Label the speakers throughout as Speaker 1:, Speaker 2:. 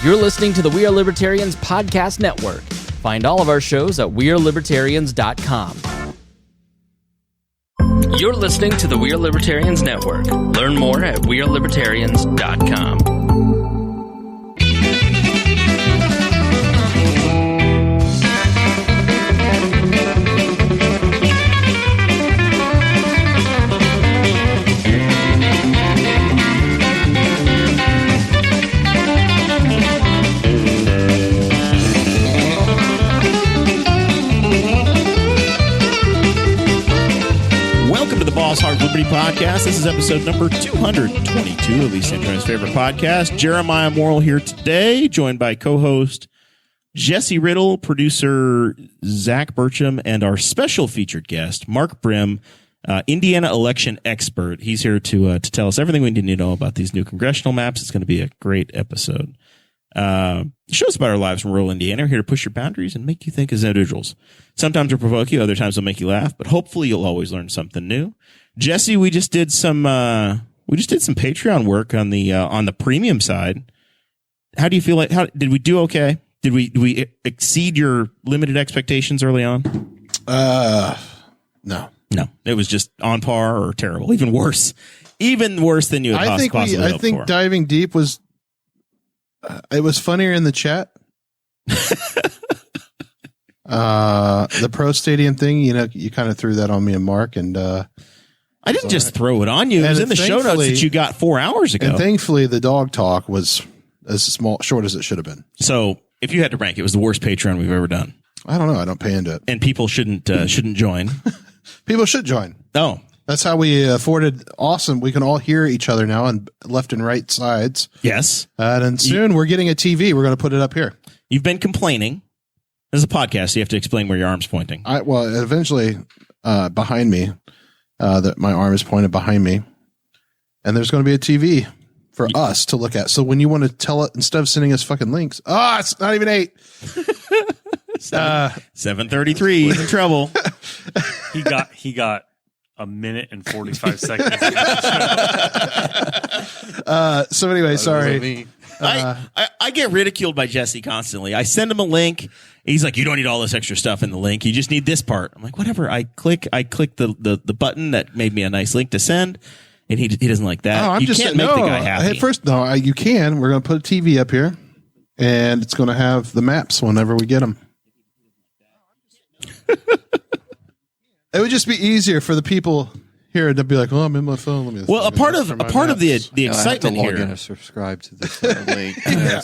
Speaker 1: You're listening to the We Are Libertarians Podcast Network. Find all of our shows at wearelibertarians.com. You're listening to the We Are Libertarians Network. Learn more at wearelibertarians.com.
Speaker 2: Boss Hog Liberty Podcast. This is episode number 222 of East Central's favorite podcast. Jeremiah Morrell here today, joined by co-host Jesse Riddle, producer Zach Burcham, and our special featured guest, Mark Brim, Indiana election expert. He's here to tell us everything we need to know about these new congressional maps. It's going to be a great episode. Show us about our lives from rural Indiana. We're here to push your boundaries and make you think as individuals. Sometimes we'll provoke you, other times we'll make you laugh, but hopefully you'll always learn something new. Jesse, we just did some Patreon work on the premium side. How do you feel like, did we do okay? Did we exceed your limited expectations early on?
Speaker 3: No,
Speaker 2: it was just on par or terrible, even worse than you had possibly hoped for.
Speaker 3: I think diving deep was, it was funnier in the chat. The Pro Stadium thing, you kind of threw that on me and Mark, and
Speaker 2: I didn't just throw it on you. It was in the show notes that you got 4 hours ago.
Speaker 3: And thankfully, the dog talk was as short as it should have been.
Speaker 2: So, if you had to rank, it was the worst Patreon we've ever done.
Speaker 3: I don't know. I don't pay into it,
Speaker 2: and people shouldn't join.
Speaker 3: People should join.
Speaker 2: Oh,
Speaker 3: that's how we afforded. Awesome. We can all hear each other now on left and right sides.
Speaker 2: Yes,
Speaker 3: and soon we're getting a TV. We're going to put it up here.
Speaker 2: You've been complaining. This is a podcast, so you have to explain where your arm's pointing.
Speaker 3: Well, eventually, behind me, that my arm is pointed behind me, and there's going to be a TV for us to look at. So when you want to tell it, instead of sending us fucking links, it's not even 8.
Speaker 2: 7:33. He's in trouble.
Speaker 4: He got a minute and 45 seconds.
Speaker 3: So anyway, sorry.
Speaker 2: I get ridiculed by Jesse constantly. I send him a link. He's like, you don't need all this extra stuff in the link. You just need this part. I'm like, whatever. I click the button that made me a nice link to send, and he doesn't like that.
Speaker 3: Oh,
Speaker 2: you can't make the guy happy.
Speaker 3: You can. We're going to put a TV up here, and it's going to have the maps whenever we get them. It would just be easier for the people here to be like, "Oh, I'm in my phone."
Speaker 2: A part of the excitement here.
Speaker 5: I have to log in or subscribe to this link.
Speaker 3: I'm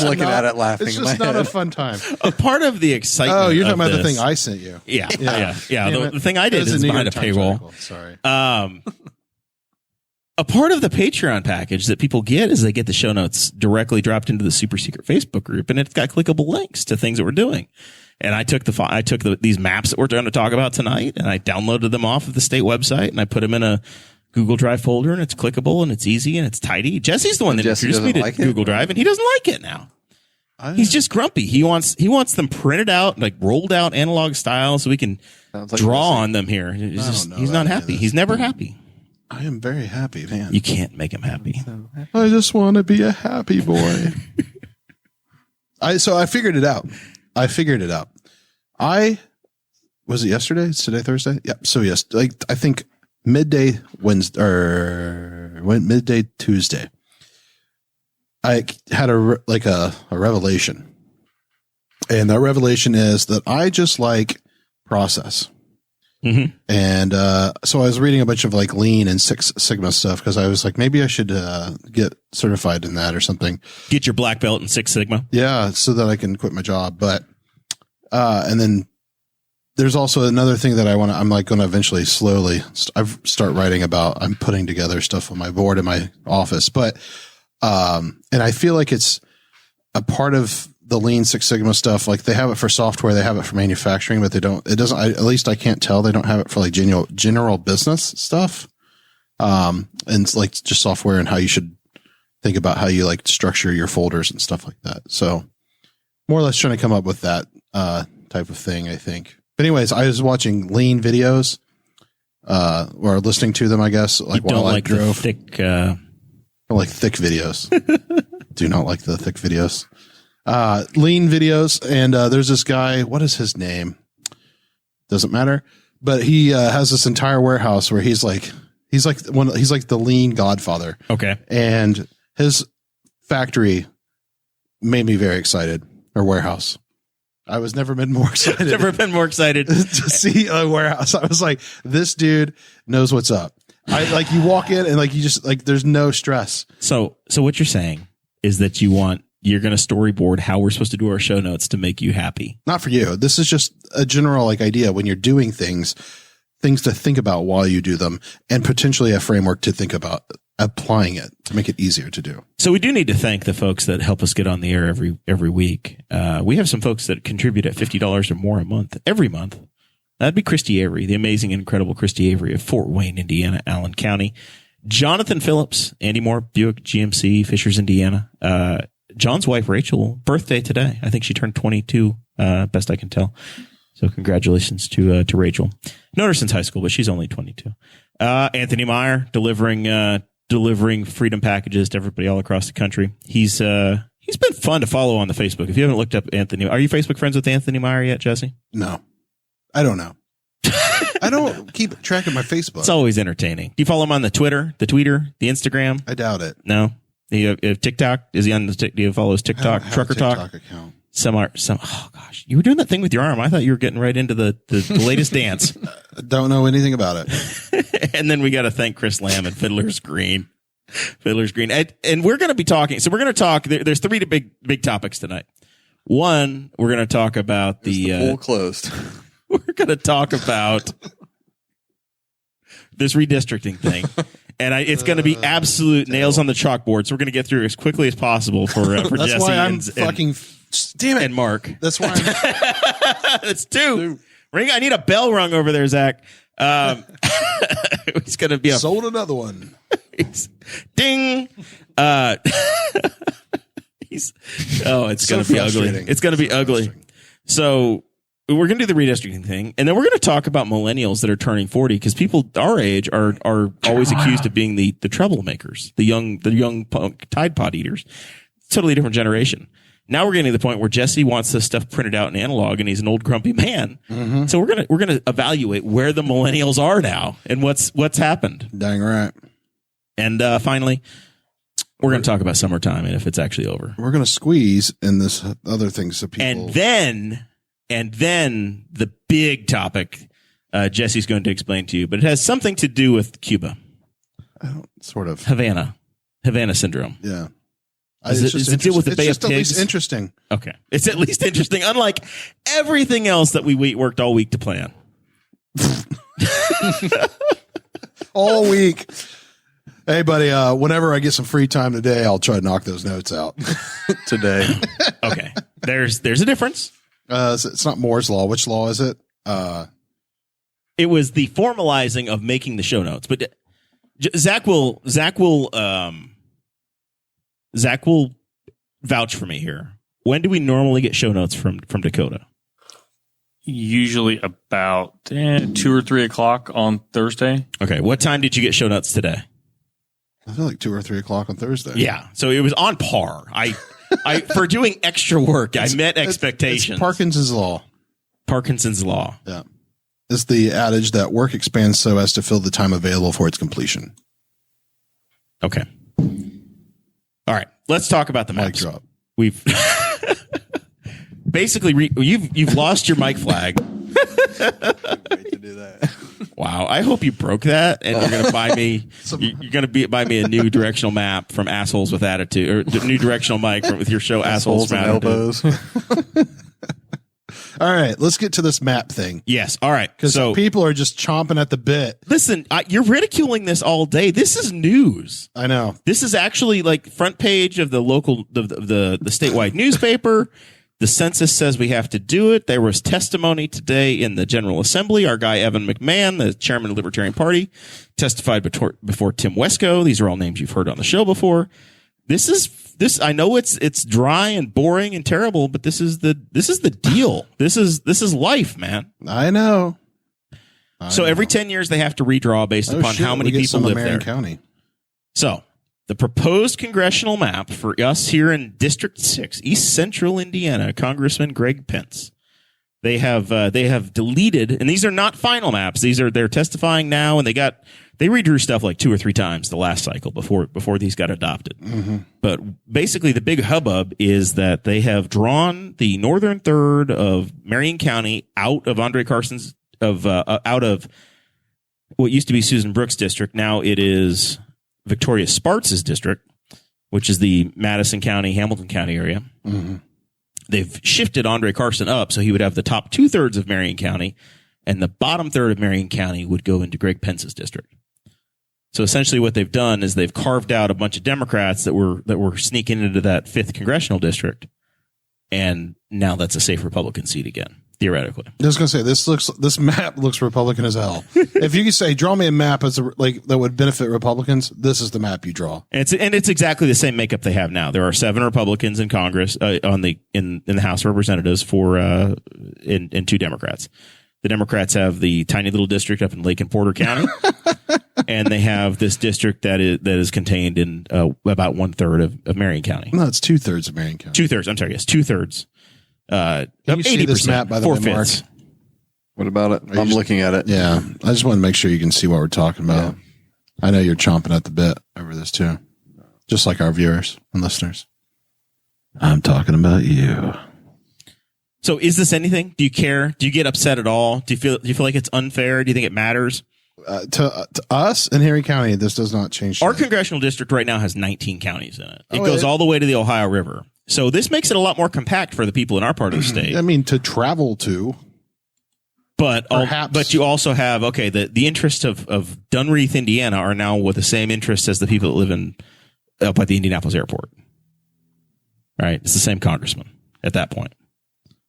Speaker 5: looking at it laughing.
Speaker 3: It's just not a fun time.
Speaker 2: A part of the excitement.
Speaker 3: Oh, you're talking about the thing I sent you.
Speaker 2: Yeah. The thing I did is behind a paywall.
Speaker 3: Sorry.
Speaker 2: A part of the Patreon package that people get is they get the show notes directly dropped into the super secret Facebook group, and it's got clickable links to things that we're doing. And I took these maps that we're going to talk about tonight, and I downloaded them off of the state website, and I put them in a Google Drive folder, and it's clickable, and it's easy, and it's tidy. Jesse's the one that introduced me to Google Drive, and he doesn't like it now. He's just grumpy. He wants them printed out, like rolled out analog style, so we can draw on them here. He's not happy. He's never happy.
Speaker 3: I am very happy, man.
Speaker 2: You can't make him happy.
Speaker 3: I just want to be a happy boy. So I figured it out. Was it yesterday? It's today, Thursday? Yeah. So yes, I think midday Wednesday or midday Tuesday, I had a revelation, and that revelation is that I just like process.
Speaker 2: Mm-hmm.
Speaker 3: And so I was reading a bunch of Lean and Six Sigma stuff because I was like, maybe I should get certified in that or something.
Speaker 2: Get your black belt in Six Sigma.
Speaker 3: Yeah, so that I can quit my job. But and then there's also another thing that I'm going to eventually slowly start writing about. I'm putting together stuff on my board in my office, but and I feel like it's a part of the Lean Six Sigma stuff. Like they have it for software, they have it for manufacturing, but at least I can't tell. They don't have it for general business stuff. And it's just software and how you should think about how you structure your folders and stuff like that. So more or less trying to come up with that, type of thing, I think. But anyways, I was watching Lean videos, or listening to them, I guess, while I drove.
Speaker 2: I like thick
Speaker 3: videos. do not like the thick videos. Lean videos. And there's this guy. What is his name? Doesn't matter. But he has this entire warehouse where he's like the lean godfather.
Speaker 2: Okay.
Speaker 3: And his factory made me very excited, or warehouse. I was never been more excited.
Speaker 2: Never been more excited
Speaker 3: to see a warehouse. I was like, this dude knows what's up. I like, you walk in and like, you just like, there's no stress.
Speaker 2: So what you're saying is that you're going to storyboard how we're supposed to do our show notes to make you happy.
Speaker 3: Not for you. This is just a general like idea when you're doing things to think about while you do them, and potentially a framework to think about applying it to make it easier to do.
Speaker 2: So we do need to thank the folks that help us get on the air every week. We have some folks that contribute at $50 or more a month, every month. That'd be Christy Avery, the amazing and incredible Christy Avery of Fort Wayne, Indiana, Allen County. Jonathan Phillips, Andy Moore, Buick GMC, Fishers, Indiana. John's wife, Rachel, birthday today. I think she turned 22, best I can tell. So congratulations to Rachel. Known her since high school, but she's only 22. Anthony Meyer delivering freedom packages to everybody all across the country. He's been fun to follow on the Facebook. If you haven't looked up Anthony, are you Facebook friends with Anthony Meyer yet, Jesse?
Speaker 3: No, I don't know. I don't keep track of my Facebook.
Speaker 2: It's always entertaining. Do you follow him on the Twitter, the Instagram?
Speaker 3: I doubt it.
Speaker 2: No. Do you have TikTok? Is he on the do you follow his TikTok? Trucker Talk
Speaker 3: account.
Speaker 2: Oh gosh, you were doing that thing with your arm. I thought you were getting right into the latest dance.
Speaker 3: Don't know anything about it.
Speaker 2: And then we got to thank Chris Lamb and Fiddler's Green. And we're going to be talking. So we're going to talk. There's three big topics tonight. One, we're going to talk about
Speaker 5: the pool closed.
Speaker 2: We're going to talk about this redistricting thing. And it's going to be absolute nails on the chalkboard. So we're going to get through as quickly as possible for
Speaker 3: That's
Speaker 2: Jesse
Speaker 3: why I'm fucking. Damn it.
Speaker 2: And Mark.
Speaker 3: That's why I'm.
Speaker 2: That's two. Ring. I need a bell rung over there, Zach. It's going to be
Speaker 3: sold another one.
Speaker 2: Ding. It's going to be ugly. It's going to be ugly. So we're going to do the redistricting thing, and then we're going to talk about millennials that are turning 40, because people our age are always accused of being the troublemakers, the young punk Tide Pod eaters. Totally different generation. Now we're getting to the point where Jesse wants this stuff printed out in analog, and he's an old grumpy man. Mm-hmm. So we're gonna evaluate where the millennials are now and what's happened.
Speaker 3: Dang right.
Speaker 2: And finally, we're going to talk about summertime and if it's actually over.
Speaker 3: We're going to squeeze in this other things so people.
Speaker 2: And then the big topic Jesse's going to explain to you, but it has something to do with Cuba.
Speaker 3: Sort of.
Speaker 2: Havana syndrome.
Speaker 3: Yeah.
Speaker 2: Does it deal with the Bay of Pigs?
Speaker 3: It's at least interesting.
Speaker 2: Okay. It's at least interesting, unlike everything else that we worked all week to plan.
Speaker 3: All week. Hey, buddy, whenever I get some free time today, I'll try to knock those notes out.
Speaker 5: Today.
Speaker 2: Okay. There's a difference.
Speaker 3: It's not Moore's Law. Which law is it?
Speaker 2: It was the formalizing of making the show notes. But Zach will vouch for me here. When do we normally get show notes from Dakota?
Speaker 4: Usually about 2 or 3 o'clock on Thursday.
Speaker 2: Okay. What time did you get show notes today?
Speaker 3: I feel like 2 or 3 o'clock on Thursday.
Speaker 2: Yeah. So it was on par. I for doing extra work, I met expectations.
Speaker 3: It's Parkinson's Law.
Speaker 2: Parkinson's Law.
Speaker 3: Yeah. It's the adage that work expands so as to fill the time available for its completion.
Speaker 2: Okay. All right. Let's talk about the maps.
Speaker 3: Mic drop.
Speaker 2: We've basically you've lost your mic flag.
Speaker 5: Wait to do that.
Speaker 2: Wow. I hope you broke that and you're going to buy me you're going to buy me a new directional map from Assholes with Attitude, or the new directional mic with your show Assholes with Attitude.
Speaker 5: Elbows.
Speaker 3: All right, let's get to this map thing.
Speaker 2: Yes. All right.
Speaker 3: Because people are just chomping at the bit.
Speaker 2: Listen, you're ridiculing this all day. This is news.
Speaker 3: I know.
Speaker 2: This is actually like front page of the local, the statewide newspaper. The census says we have to do it. There was testimony today in the General Assembly. Our guy, Evan McMahon, the chairman of the Libertarian Party, testified before Tim Wesco. These are all names you've heard on the show before. This. I know it's dry and boring and terrible, but this is the deal. This is life, man.
Speaker 3: I know.
Speaker 2: So every 10 years they have to redraw based upon how many people live there.
Speaker 3: County.
Speaker 2: So The proposed congressional map for us here in District 6, East Central Indiana, Congressman Greg Pence. They have deleted, and these are not final maps. They're testifying now, and they redrew stuff like 2 or 3 times the last cycle before these got adopted. Mm-hmm. But basically, the big hubbub is that they have drawn the northern third of Marion County out of Andre Carson's out of what used to be Susan Brooks' district. Now it is Victoria Sparks' district, which is the Madison County, Hamilton County area. Mm-hmm. They've shifted Andre Carson up, so he would have the top 2/3 of Marion County, and the bottom third of Marion County would go into Greg Pence's district. So essentially what they've done is they've carved out a bunch of Democrats that were sneaking into that 5th congressional district, and now that's a safe Republican seat again, theoretically.
Speaker 3: I was going to say, this map looks Republican as hell. If you could say, draw me a map that would benefit Republicans, this is the map you draw.
Speaker 2: And it's exactly the same makeup they have now. There are 7 Republicans in Congress, in the House of Representatives and 2 Democrats. The Democrats have the tiny little district up in Lake and Porter County, and they have this district that is contained in about 1/3 of Marion County.
Speaker 3: No, it's 2/3 of Marion County.
Speaker 2: 2/3. I'm sorry, yes, 2/3.
Speaker 3: Can you see this map, by the way, Mark?
Speaker 5: What about it? I'm looking at it.
Speaker 3: Yeah, I just want to make sure you can see what we're talking about. Yeah. I know you're chomping at the bit over this too, just like our viewers and listeners. I'm talking about you.
Speaker 2: So is this anything? Do you care? Do you get upset at all? Do you feel like it's unfair? Do you think it matters?
Speaker 3: To us in Henry County, this does not change.
Speaker 2: Our congressional district right now has 19 counties in it. It goes all the way to the Ohio River. So this makes it a lot more compact for the people in our part of the state.
Speaker 3: I mean, to travel to.
Speaker 2: But you also have, the interests of Dunreath, Indiana are now with the same interests as the people that live up at the Indianapolis airport. Right? It's the same congressman at that point.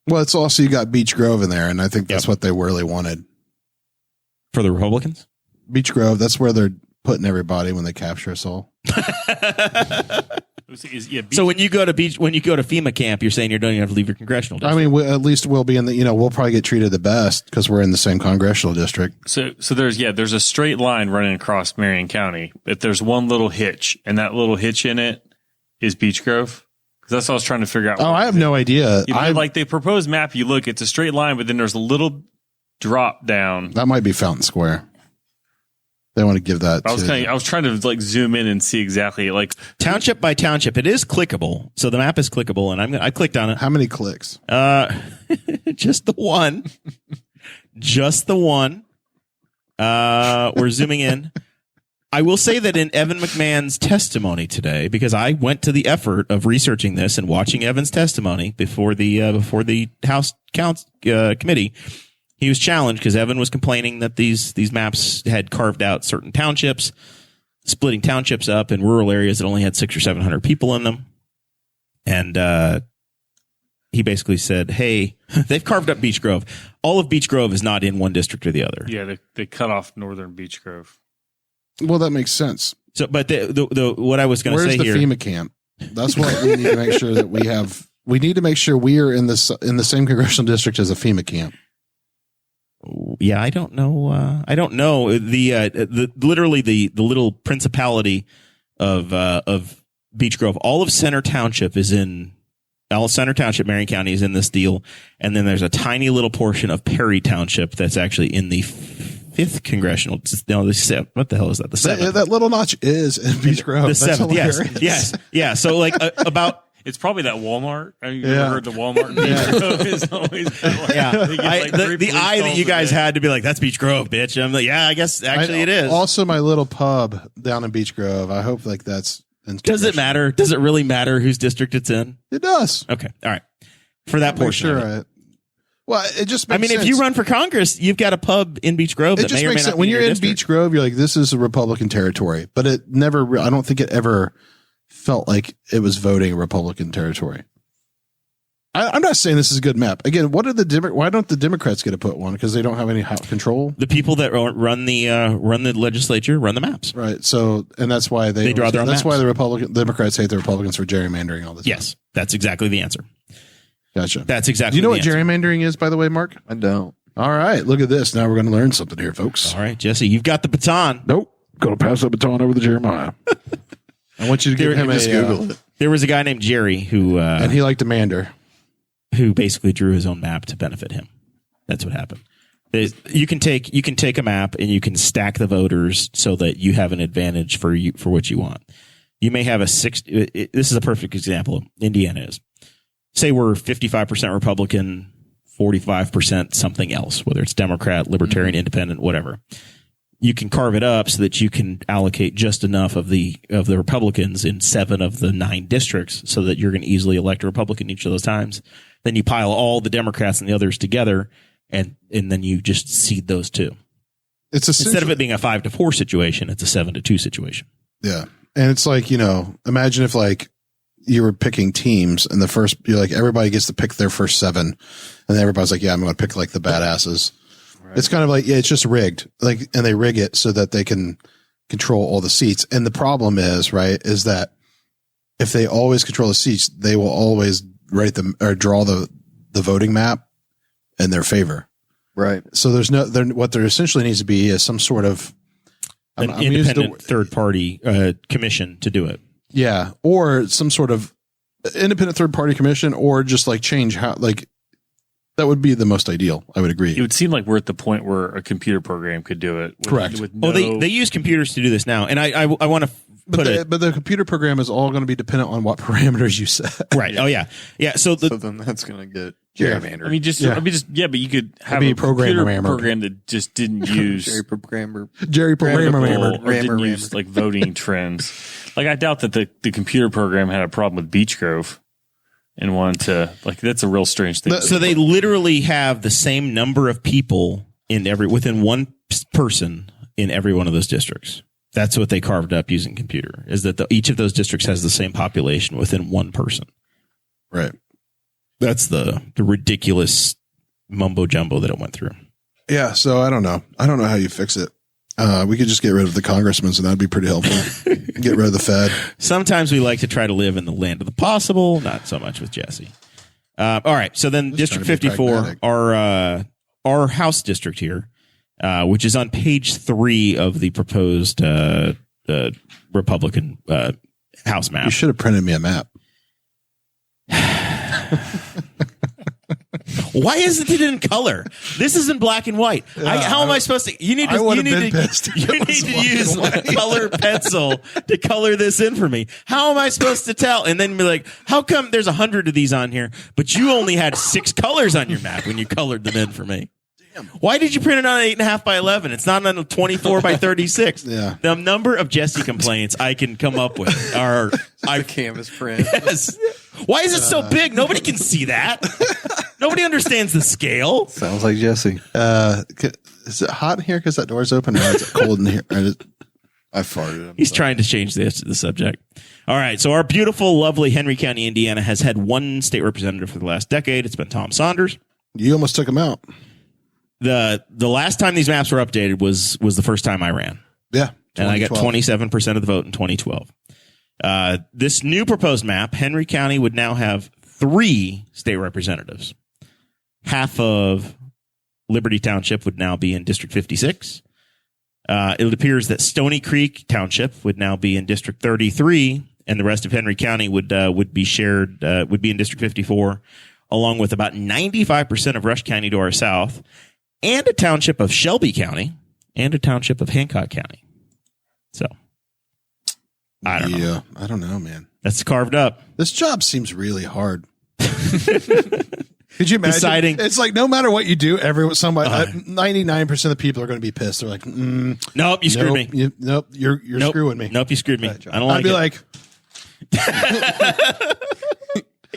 Speaker 3: Well, it's also, you got Beech Grove in there, and I think that's what they really wanted.
Speaker 2: For the Republicans?
Speaker 3: Beech Grove, that's where they're putting everybody when they capture us all.
Speaker 2: So when you go to FEMA camp, you're saying you don't even have to leave your congressional district.
Speaker 3: I mean, at least we'll be in we'll probably get treated the best because we're in the same congressional district.
Speaker 4: So there's a straight line running across Marion County. If there's one little hitch, and that little hitch in it is Beech Grove. Because that's what I was trying to figure out.
Speaker 3: Oh, I have no idea.
Speaker 4: Like the proposed map, you look, it's a straight line, but then there's a little drop down.
Speaker 3: That might be Fountain Square. They want to give that.
Speaker 4: I was trying to zoom in and see exactly
Speaker 2: township by township. It is clickable, so the map is clickable, and I clicked on it.
Speaker 3: How many clicks?
Speaker 2: Just the one. Just the one. We're zooming in. I will say that in Evan McMahon's testimony today, because I went to the effort of researching this and watching Evan's testimony before the House committee, he was challenged because Evan was complaining that these maps had carved out certain townships, splitting townships up in rural areas that only had 600 or 700 people in them, and he basically said, "Hey, they've carved up Beech Grove. All of Beech Grove is not in one district or the other."
Speaker 4: Yeah, they cut off northern Beech Grove.
Speaker 3: Well, that makes sense.
Speaker 2: So, but the what I was going to say here,
Speaker 3: where's the FEMA camp? That's what we need to make sure that we have. We need to make sure we are in the same congressional district as a FEMA camp.
Speaker 2: Yeah, I don't know. I don't know the literally the little principality of Beech Grove. All of Center Township is in. All Center Township, Marion County is in this deal, and then there's a tiny little portion of Perry Township that's actually in the 5th congressional. No, the 7th. What the hell is that? The 7th.
Speaker 3: That little notch is in Beech Grove.
Speaker 2: The 7th. Yes. Yeah. So about.
Speaker 4: It's probably that Walmart. Have you ever heard the Walmart in Beech Grove is always
Speaker 2: the eye that you guys had to be like, that's Beech Grove, bitch. And I'm like, yeah, I guess actually it is.
Speaker 3: Also, my little pub down in Beech Grove. I hope that's.
Speaker 2: Does it matter? Does it really matter whose district it's in?
Speaker 3: It does.
Speaker 2: Okay. All right. For that portion.
Speaker 3: Sure. Well, it just makes sense.
Speaker 2: If you run for Congress, you've got a pub in Beech Grove that may or may not be
Speaker 3: when you're in Beech Grove, you're like, this is a Republican territory. But it never, I don't think it ever felt like it was voting Republican territory. I'm not saying this is a good map. Again, why don't the Democrats get to put one? Because they don't have any control.
Speaker 2: The people that run the legislature run the maps,
Speaker 3: right? So, and that's why they
Speaker 2: draw their own maps.
Speaker 3: That's why Democrats hate the Republicans for gerrymandering all this.
Speaker 2: Yes, that's exactly the answer.
Speaker 3: Gotcha.
Speaker 2: That's exactly.
Speaker 3: Do you know what gerrymandering is, by the way, Mark?
Speaker 5: I don't.
Speaker 3: All right, look at this. Now we're going to learn something here, folks.
Speaker 2: All right, Jesse, you've got the baton.
Speaker 3: Nope, going to pass the baton over to Jeremiah. I want you to give him
Speaker 5: Just Google it.
Speaker 2: There was a guy named Jerry who
Speaker 3: and he liked Demander,
Speaker 2: who basically drew his own map to benefit him. That's what happened. You can take a map and you can stack the voters so that you have an advantage for what you want. You may have this is a perfect example. Indiana is. Say we're 55% Republican, 45% something else, whether it's Democrat, Libertarian, Independent, whatever. You can carve it up so that you can allocate just enough of the Republicans in 7 of the 9 districts so that you're going to easily elect a Republican each of those times. Then you pile all the Democrats and the others together, and then you just seed those 2.
Speaker 3: It's
Speaker 2: instead of it being a 5-4 situation, it's a 7-2 situation.
Speaker 3: Yeah. And it's like, imagine if like you were picking teams and you're like, everybody gets to pick their first 7. And then everybody's like, yeah, I'm going to pick like the badasses. Right. It's kind of like, yeah, it's just rigged. Like, and they rig it so that they can control all the seats. And the problem is, right, is that if they always control the seats, they will always write them or draw the voting map in their favor.
Speaker 5: Right.
Speaker 3: So what there essentially needs to be is some sort of
Speaker 2: an independent third party commission to do it.
Speaker 3: Yeah. Or some sort of independent third party commission, or just like change how, like, that would be the most ideal. I would agree.
Speaker 4: It would seem like we're at the point where a computer program could do it.
Speaker 3: Correct.
Speaker 2: They use computers to do this now. And I want to
Speaker 3: but the computer program is all going to be dependent on what parameters you set.
Speaker 2: Right. Oh yeah. Yeah. So
Speaker 5: then that's going to get gerrymandered.
Speaker 4: But you could have a computer program that just didn't use
Speaker 5: Jerry programmer
Speaker 4: didn't use like voting trends. Like I doubt that the computer program had a problem with Beech Grove and wanted to, like, that's a real strange thing.
Speaker 2: So they literally have the same number of people within one person in every one of those districts. That's what they carved up using computer, is that each of those districts has the same population within one person.
Speaker 3: Right.
Speaker 2: That's the ridiculous mumbo jumbo that it went through.
Speaker 3: Yeah. So I don't know how you fix it. We could just get rid of the congressmen, and that'd be pretty helpful. Get rid of the Fed.
Speaker 2: Sometimes we like to try to live in the land of the possible. Not so much with Jesse. All right. So then District 54, our House district here, which is on page 3 of the proposed Republican House map.
Speaker 3: You should have printed me a map.
Speaker 2: Why isn't it in color? This is in black and white. How am I supposed to? You need to use a color pencil to color this in for me. How am I supposed to tell? And then be like, how come there's 100 of these on here, but you only had 6 colors on your map when you colored them in for me? Why did you print it on 8.5 by 11? It's not on a 24 by 36.
Speaker 3: Yeah.
Speaker 2: The number of Jesse complaints I can come up with are
Speaker 5: canvas print.
Speaker 2: Yes. Why is it so big? Nobody can see that. Nobody understands the scale.
Speaker 5: Sounds like Jesse.
Speaker 3: Is it hot in here because that door's open, or is it cold in here?
Speaker 5: I farted.
Speaker 2: He's trying to change the subject. All right. So our beautiful, lovely Henry County, Indiana has had one state representative for the last decade. It's been Tom Saunders.
Speaker 3: You almost took him out.
Speaker 2: The last time these maps were updated was the first time I ran.
Speaker 3: Yeah.
Speaker 2: And I got 27% of the vote in 2012. This new proposed map, Henry County would now have 3 state representatives. Half of Liberty Township would now be in District 56. It appears that Stony Creek Township would now be in District 33, and the rest of Henry County would be in District 54, along with about 95% of Rush County to our south, and a township of Shelby County, and a township of Hancock County. So, I don't know.
Speaker 3: Yeah, I don't know, man.
Speaker 2: That's carved up.
Speaker 3: This job seems really hard. Could you imagine? It's like no matter what you do, 99% of the people are going to be pissed. They're like,
Speaker 2: "Nope, you screwed me.
Speaker 3: You're screwing me.
Speaker 2: Nope, you screwed me. I don't like it."
Speaker 3: I'd be like,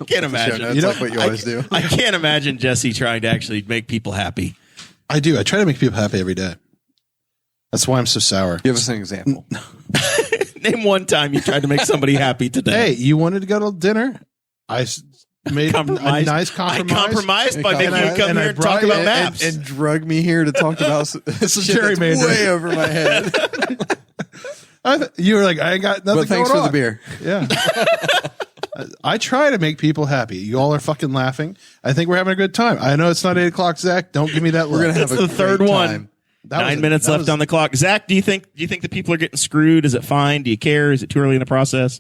Speaker 2: I can't imagine.
Speaker 5: You know what you always do.
Speaker 2: I can't imagine Jesse trying to actually make people happy.
Speaker 3: I do. I try to make people happy every day. That's why I'm so sour.
Speaker 5: Give us an example.
Speaker 2: Name one time you tried to make somebody happy today.
Speaker 3: Hey, you wanted to go to dinner? I made a nice compromise.
Speaker 2: I compromised by making you come here and talk about maps.
Speaker 5: And drug me here to talk about some gerrymandering way over my head.
Speaker 3: You were like, I ain't got nothing going on.
Speaker 5: But thanks for the beer.
Speaker 3: Yeah. I try to make people happy. You all are fucking laughing. I think we're having a good time. I know it's not 8 o'clock, Zach. Don't give me that look.
Speaker 5: We're going to have
Speaker 2: the third one. 9 minutes left on the clock. Zach, do you think the people are getting screwed? Is it fine? Do you care? Is it too early in the process?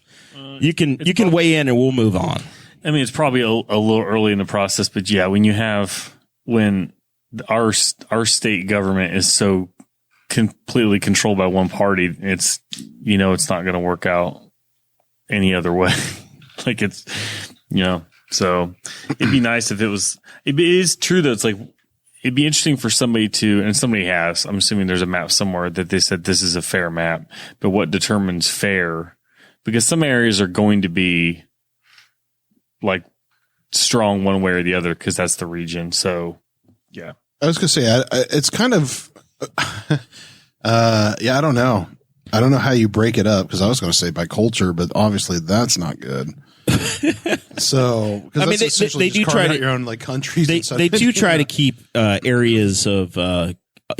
Speaker 2: You can weigh in and we'll move on.
Speaker 4: I mean, it's probably a little early in the process, but yeah, when our state government is so completely controlled by one party, it's not going to work out any other way. Like it's, so it'd be nice if it was. It is true though. It's like it'd be interesting for somebody to, and somebody has. I'm assuming there's a map somewhere that they said this is a fair map, but what determines fair? Because some areas are going to be like strong one way or the other because that's the region. So, yeah.
Speaker 3: I was going to say, it's kind of, I don't know. I don't know how you break it up because I was going to say by culture, but obviously that's not good. So, I mean,
Speaker 2: they do try to
Speaker 3: your own like countries.
Speaker 2: They do try to keep areas of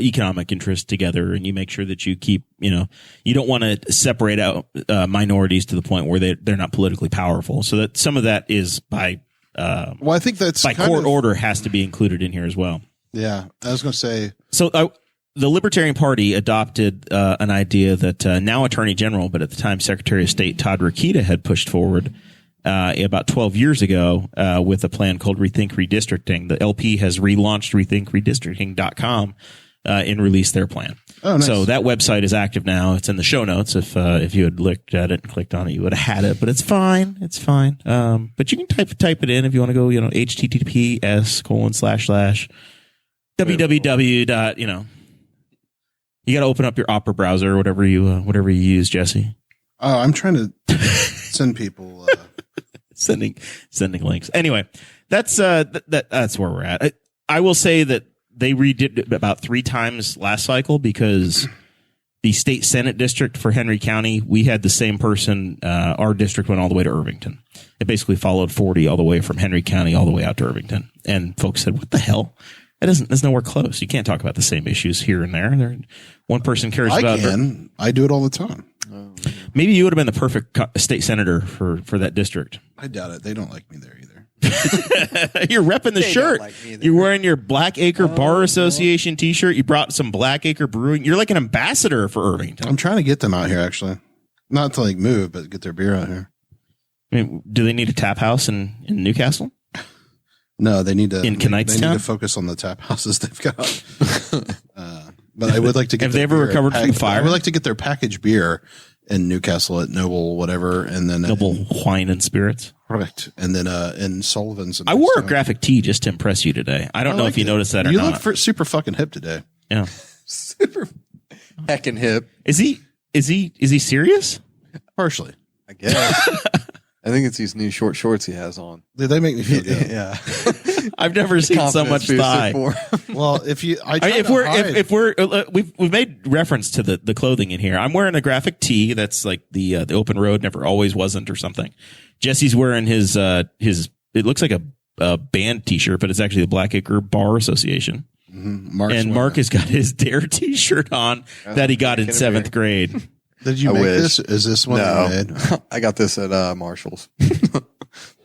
Speaker 2: economic interest together, and you make sure that you keep, you don't want to separate out minorities to the point where they're not politically powerful. So that some of that is by
Speaker 3: I think that's
Speaker 2: by court order has to be included in here as well.
Speaker 3: Yeah, I was going to say.
Speaker 2: So the Libertarian Party adopted an idea that now Attorney General, but at the time Secretary of State Todd Rokita had pushed forward about 12 years ago with a plan called Rethink Redistricting. The LP has relaunched rethinkredistricting.com and released their plan.
Speaker 3: Oh, nice. So
Speaker 2: that website is active now. It's in the show notes. If you had looked at it and clicked on it, you would have had it, but it's fine. It's fine. But you can type it in if you want to go, https://www. You got to open up your Opera browser or whatever you use, Jesse.
Speaker 3: Oh, I'm trying to send people
Speaker 2: sending links. Anyway, that's where we're at. I will say that they redid it about 3 times last cycle because the state Senate district for Henry County, we had the same person. Our district went all the way to Irvington. It basically followed 40 all the way from Henry County all the way out to Irvington. And folks said, "What the hell? That's nowhere close. You can't talk about the same issues here and there. One person cares about."
Speaker 3: I do it all the time.
Speaker 2: Maybe you would have been the perfect state senator for that district.
Speaker 3: I doubt it. They don't like me there either.
Speaker 2: You're repping the shirt. Like you're wearing your Black Acre Bar Association T-shirt. You brought some Black Acre Brewing. You're like an ambassador for Irvington.
Speaker 3: I'm trying to get them out here, actually. Not to like move, but get their beer out here.
Speaker 2: I mean, do they need a tap house in Newcastle?
Speaker 3: No, they need to.
Speaker 2: In Knightstown?
Speaker 3: They need to focus on the tap houses they've got. But I would like to get.
Speaker 2: Have they ever recovered from the fire?
Speaker 3: I would like to get their packaged beer in Newcastle at Noble, whatever, and then
Speaker 2: Noble Wine and Spirits.
Speaker 3: Correct, and then in Sullivan's.
Speaker 2: I wore a graphic tee just to impress you today. I don't know if you noticed that or not.
Speaker 3: You look super fucking hip today.
Speaker 2: Yeah,
Speaker 5: super heckin' hip.
Speaker 2: Is he serious?
Speaker 3: Partially,
Speaker 5: I guess. I think it's these new short shorts he has on.
Speaker 3: They make me feel good.
Speaker 5: Yeah.
Speaker 2: I've never seen so much thigh.
Speaker 3: Well,
Speaker 2: we've made reference to the clothing in here. I'm wearing a graphic tee that's like the open road never always wasn't or something. Jesse's wearing his it looks like a band t-shirt, but it's actually the Black Acre Bar Association.
Speaker 3: Mm-hmm.
Speaker 2: Mark has got his Dare t-shirt on that he got in 7th grade.
Speaker 3: Did you make this? Is this one you made?
Speaker 5: I got this at Marshall's. The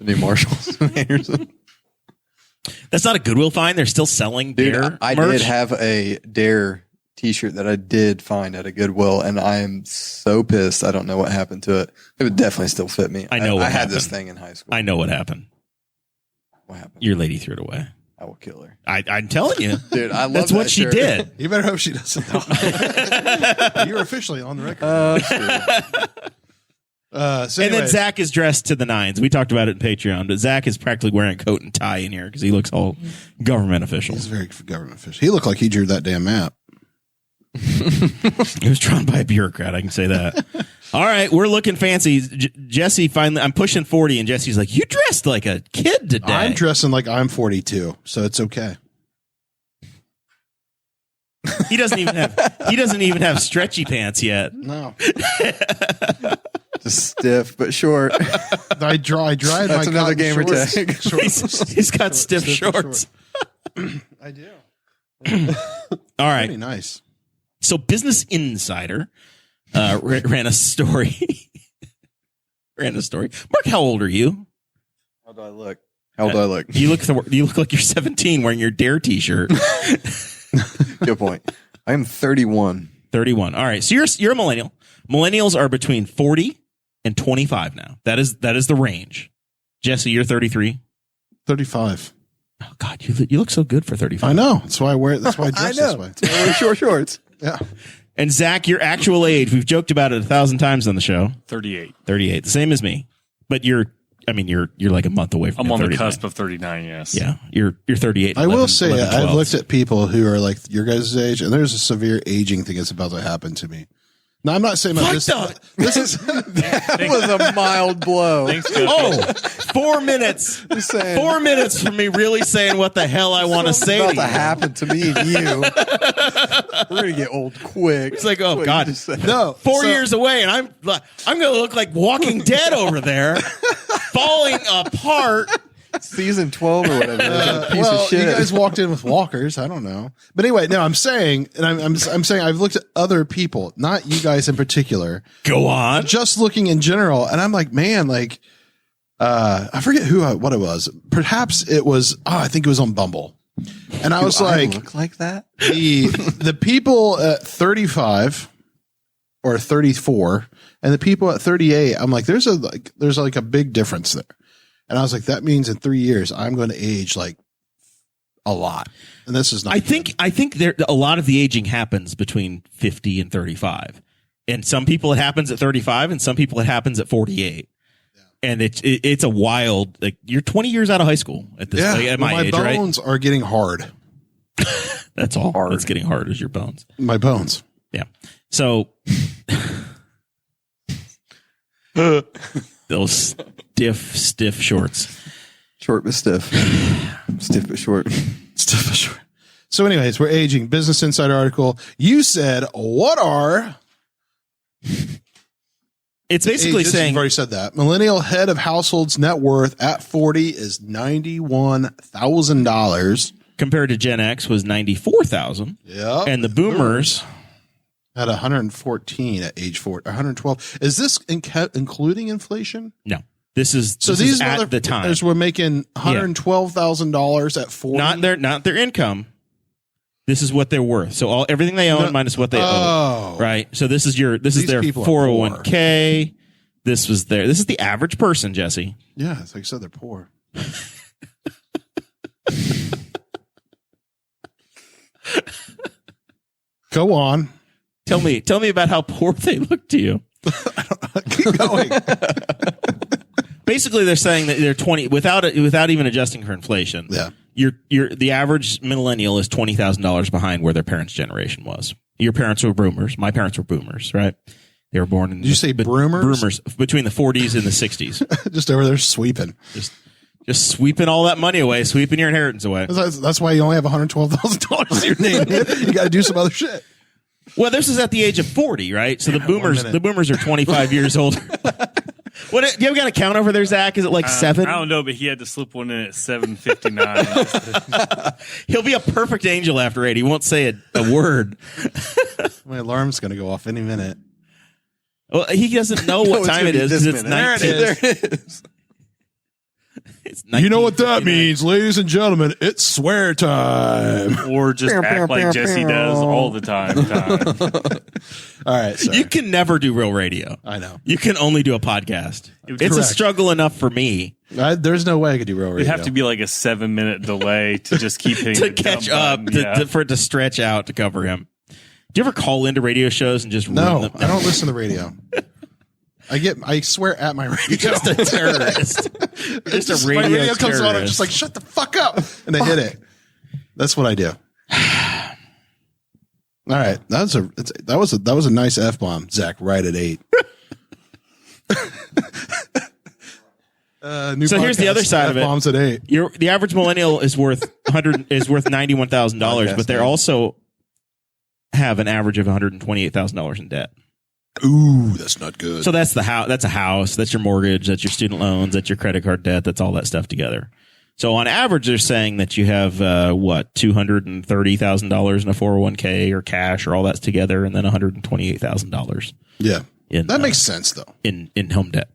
Speaker 5: new Marshall's in Anderson.
Speaker 2: That's not a Goodwill find. They're still selling Dare.
Speaker 5: I
Speaker 2: merch.
Speaker 5: did have a Dare t-shirt that I did find at a Goodwill, and I am so pissed. I don't know what happened to it. It would definitely still fit me.
Speaker 2: I know.
Speaker 5: I had this thing in high school.
Speaker 2: I know what happened.
Speaker 5: What happened?
Speaker 2: Your lady threw it away.
Speaker 5: I will kill her.
Speaker 2: I'm telling you,
Speaker 5: dude. I love
Speaker 2: that's
Speaker 5: that
Speaker 2: what she
Speaker 5: shirt.
Speaker 2: did.
Speaker 3: You better hope she doesn't. You're officially on the record.
Speaker 2: So and then Zach is dressed to the nines. We talked about it in Patreon, but Zach is practically wearing a coat and tie in here because he looks all government official.
Speaker 3: He's very government official. He looked like he drew that damn map.
Speaker 2: He was drawn by a bureaucrat. I can say that. All right, we're looking fancy. Jesse finally, I'm pushing 40, and Jesse's like, "You dressed like a kid today."
Speaker 3: I'm dressing like I'm 42, so it's okay.
Speaker 2: He doesn't even have stretchy pants yet.
Speaker 3: No.
Speaker 5: Just stiff but short.
Speaker 3: I dried
Speaker 5: That's
Speaker 3: my
Speaker 5: another gamer tag.
Speaker 2: He's got stiff shorts.
Speaker 3: I do.
Speaker 2: All right.
Speaker 3: Pretty nice.
Speaker 2: So Business Insider ran a story. Mark, how old are you?
Speaker 5: How do I look?
Speaker 2: You look like you're 17 wearing your Dare t-shirt.
Speaker 5: Good point. I'm 31.
Speaker 2: 31. All right. So you're a millennial. Millennials are between 40 and 25 now. That is the range. Jesse, you're 33.
Speaker 3: 35.
Speaker 2: Oh God, you look so good for 35.
Speaker 3: I know. That's why I wear it. That's why I dress this way.
Speaker 5: I wear short shorts.
Speaker 3: Yeah.
Speaker 2: And Zach, your actual age, we've joked about it 1,000 times on the show.
Speaker 4: 38.
Speaker 2: 38. The same as me. But you're like a month away from
Speaker 4: I'm on
Speaker 2: 39.
Speaker 4: the cusp of 39, yes.
Speaker 2: Yeah. You're 38.
Speaker 3: I will say
Speaker 2: 11,
Speaker 3: I've
Speaker 2: 12.
Speaker 3: looked at people who are like your guys' age, and there's a severe aging thing that's about to happen to me. Now, I'm not saying this is
Speaker 5: That was a mild blow.
Speaker 4: Thanks, Coach.
Speaker 2: Oh, 4 minutes.
Speaker 5: Just saying.
Speaker 2: 4 minutes for me really saying what the hell I want to say
Speaker 5: About
Speaker 2: to
Speaker 5: to
Speaker 2: you.
Speaker 5: happen to me and you. We're gonna get old quick.
Speaker 2: It's like, oh
Speaker 5: What
Speaker 2: God,
Speaker 5: you just said.
Speaker 3: no
Speaker 2: 4 years away, and I'm going to look like Walking Dead over there, falling apart.
Speaker 5: Season 12 or whatever. Piece
Speaker 3: well,
Speaker 5: of shit.
Speaker 3: you guys walked in with walkers. I don't know, but anyway, no, I'm saying, and I'm saying I've looked at other people, not you guys in particular,
Speaker 2: Go on.
Speaker 3: just looking in general, and I'm like, man, like, I forget what it was. Perhaps it was. I think it was on Bumble, and I was
Speaker 5: Do I
Speaker 3: like,
Speaker 5: look like that?
Speaker 3: the people at 35 or 34, and the people at 38. I'm like, there's like a big difference there. And I was like, that means in 3 years, I'm going to age like a lot. And this is not.
Speaker 2: I think there a lot of the aging happens between 50 and 35, and some people it happens at 35, and some people it happens at 48. Yeah. And it's a wild, like, you're 20 years out of high school at this like, at my age, right?
Speaker 3: My bones are getting hard.
Speaker 2: That's all. Hard. That's getting hard is your bones.
Speaker 3: My bones.
Speaker 2: Yeah. So those stiff shorts.
Speaker 5: Short but stiff. Stiff but short.
Speaker 3: Stiff but short. So anyways, we're aging. Business Insider article. You said, what are...
Speaker 2: It's basically
Speaker 3: ages?
Speaker 2: saying...
Speaker 3: You've already said that. Millennial head of household's net worth at 40 is $91,000.
Speaker 2: Compared to Gen X was $94,000.
Speaker 3: Yeah.
Speaker 2: And the boomers...
Speaker 3: At 114 at age 40, 112. Is this including inflation?
Speaker 2: No. This is at the time.
Speaker 3: We're making $112,000 at 40.
Speaker 2: Not their income. This is what they're worth. So everything they own minus what they owe. Right. So this is their 401k. This is the average person, Jesse.
Speaker 3: Yeah, it's like you said, they're poor. Go on.
Speaker 2: Tell me about how poor they look to you.
Speaker 3: Keep going.
Speaker 2: Basically, they're saying that they're 20 without even adjusting for inflation.
Speaker 3: Yeah.
Speaker 2: The average millennial is $20,000 behind where their parents' generation was. Your parents were boomers. My parents were boomers, right? They were born in.
Speaker 3: Did you say broomers?
Speaker 2: Boomers between the 40s and the 60s.
Speaker 3: Just over there sweeping.
Speaker 2: Just sweeping all that money away, sweeping your inheritance away.
Speaker 3: That's why you only have $112,000 to your name. You got to do some other shit.
Speaker 2: Well, this is at the age of 40, right? So the boomers are 25 years older. What? Do you have got a count over there, Zach? Is it like 7?
Speaker 4: I don't know, but he had to slip one in at 7:59.
Speaker 2: He'll be a perfect angel after 8. He won't say a word.
Speaker 3: My alarm's going to go off any minute.
Speaker 2: Well, he doesn't know what time it is because it's 19.
Speaker 5: There it is.
Speaker 3: You know what that means, ladies and gentlemen? It's swear time.
Speaker 4: Or just act like Jesse does all the time.
Speaker 3: All right. Sorry.
Speaker 2: You can never do real radio.
Speaker 3: I know.
Speaker 2: You can only do a podcast. It's a
Speaker 3: Correct.
Speaker 2: struggle enough for me
Speaker 3: There's no way I could do real radio.
Speaker 4: It'd have to be like a 7-minute delay to just keep hitting
Speaker 2: to
Speaker 4: the
Speaker 2: catch
Speaker 4: dumb
Speaker 2: up,
Speaker 4: button.
Speaker 2: for it to stretch out to cover him. Do you ever call into radio shows and just
Speaker 3: No,
Speaker 2: ruin them?
Speaker 3: I don't listen to the radio. I swear at my radio.
Speaker 2: Just a terrorist. Just a radio
Speaker 3: my radio comes on, I'm
Speaker 2: terrorist.
Speaker 3: just like, shut the fuck up. And I hit it. That's what I do. All right. That was a nice F-bomb, Zach, right at 8.
Speaker 2: So here's the other side of it.
Speaker 3: F-bombs at 8.
Speaker 2: The average millennial is worth $91,000, but they also have an average of $128,000 in debt.
Speaker 3: Ooh, that's not good.
Speaker 2: So that's that's a house, that's your mortgage, that's your student loans, that's your credit card debt, that's all that stuff together. So on average, they're saying that you have $230,000 in a 401k or cash or all that's together, and then $128,000.
Speaker 3: Yeah,
Speaker 2: in,
Speaker 3: that makes sense though.
Speaker 2: In home debt,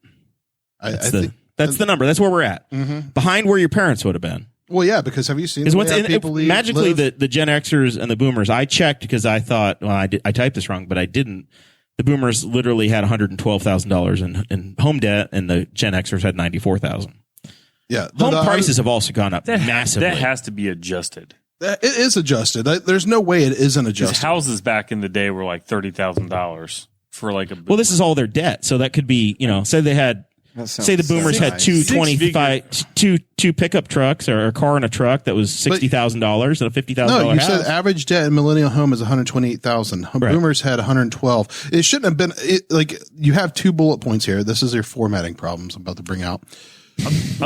Speaker 3: I think
Speaker 2: that's the number. That's where we're at.
Speaker 3: Mm-hmm.
Speaker 2: Behind where your parents would have been.
Speaker 3: Well, yeah, because have you seen
Speaker 2: Because
Speaker 3: the way people
Speaker 2: magically
Speaker 3: live?
Speaker 2: the Gen Xers and the Boomers, I checked because I thought, well, I typed this wrong, but I didn't. The Boomers literally had $112,000 in home debt, and the Gen Xers had $94,000.
Speaker 3: Yeah,
Speaker 2: Home prices have also gone up massively.
Speaker 4: That has to be adjusted.
Speaker 3: It is adjusted. There's no way it isn't
Speaker 4: Because
Speaker 3: adjusted.
Speaker 4: houses back in the day were like $30,000 for like a.
Speaker 2: Well, this is all their debt, so that could be, say they had. Say the Boomers had two pickup trucks or a car and a truck that was $60,000 and a $50,000
Speaker 3: No, you
Speaker 2: house.
Speaker 3: said average debt in millennial home is $128,000.
Speaker 2: Right.
Speaker 3: Boomers had 112. It shouldn't have been like you have 2 bullet points here. This is your formatting problems I'm about to bring out.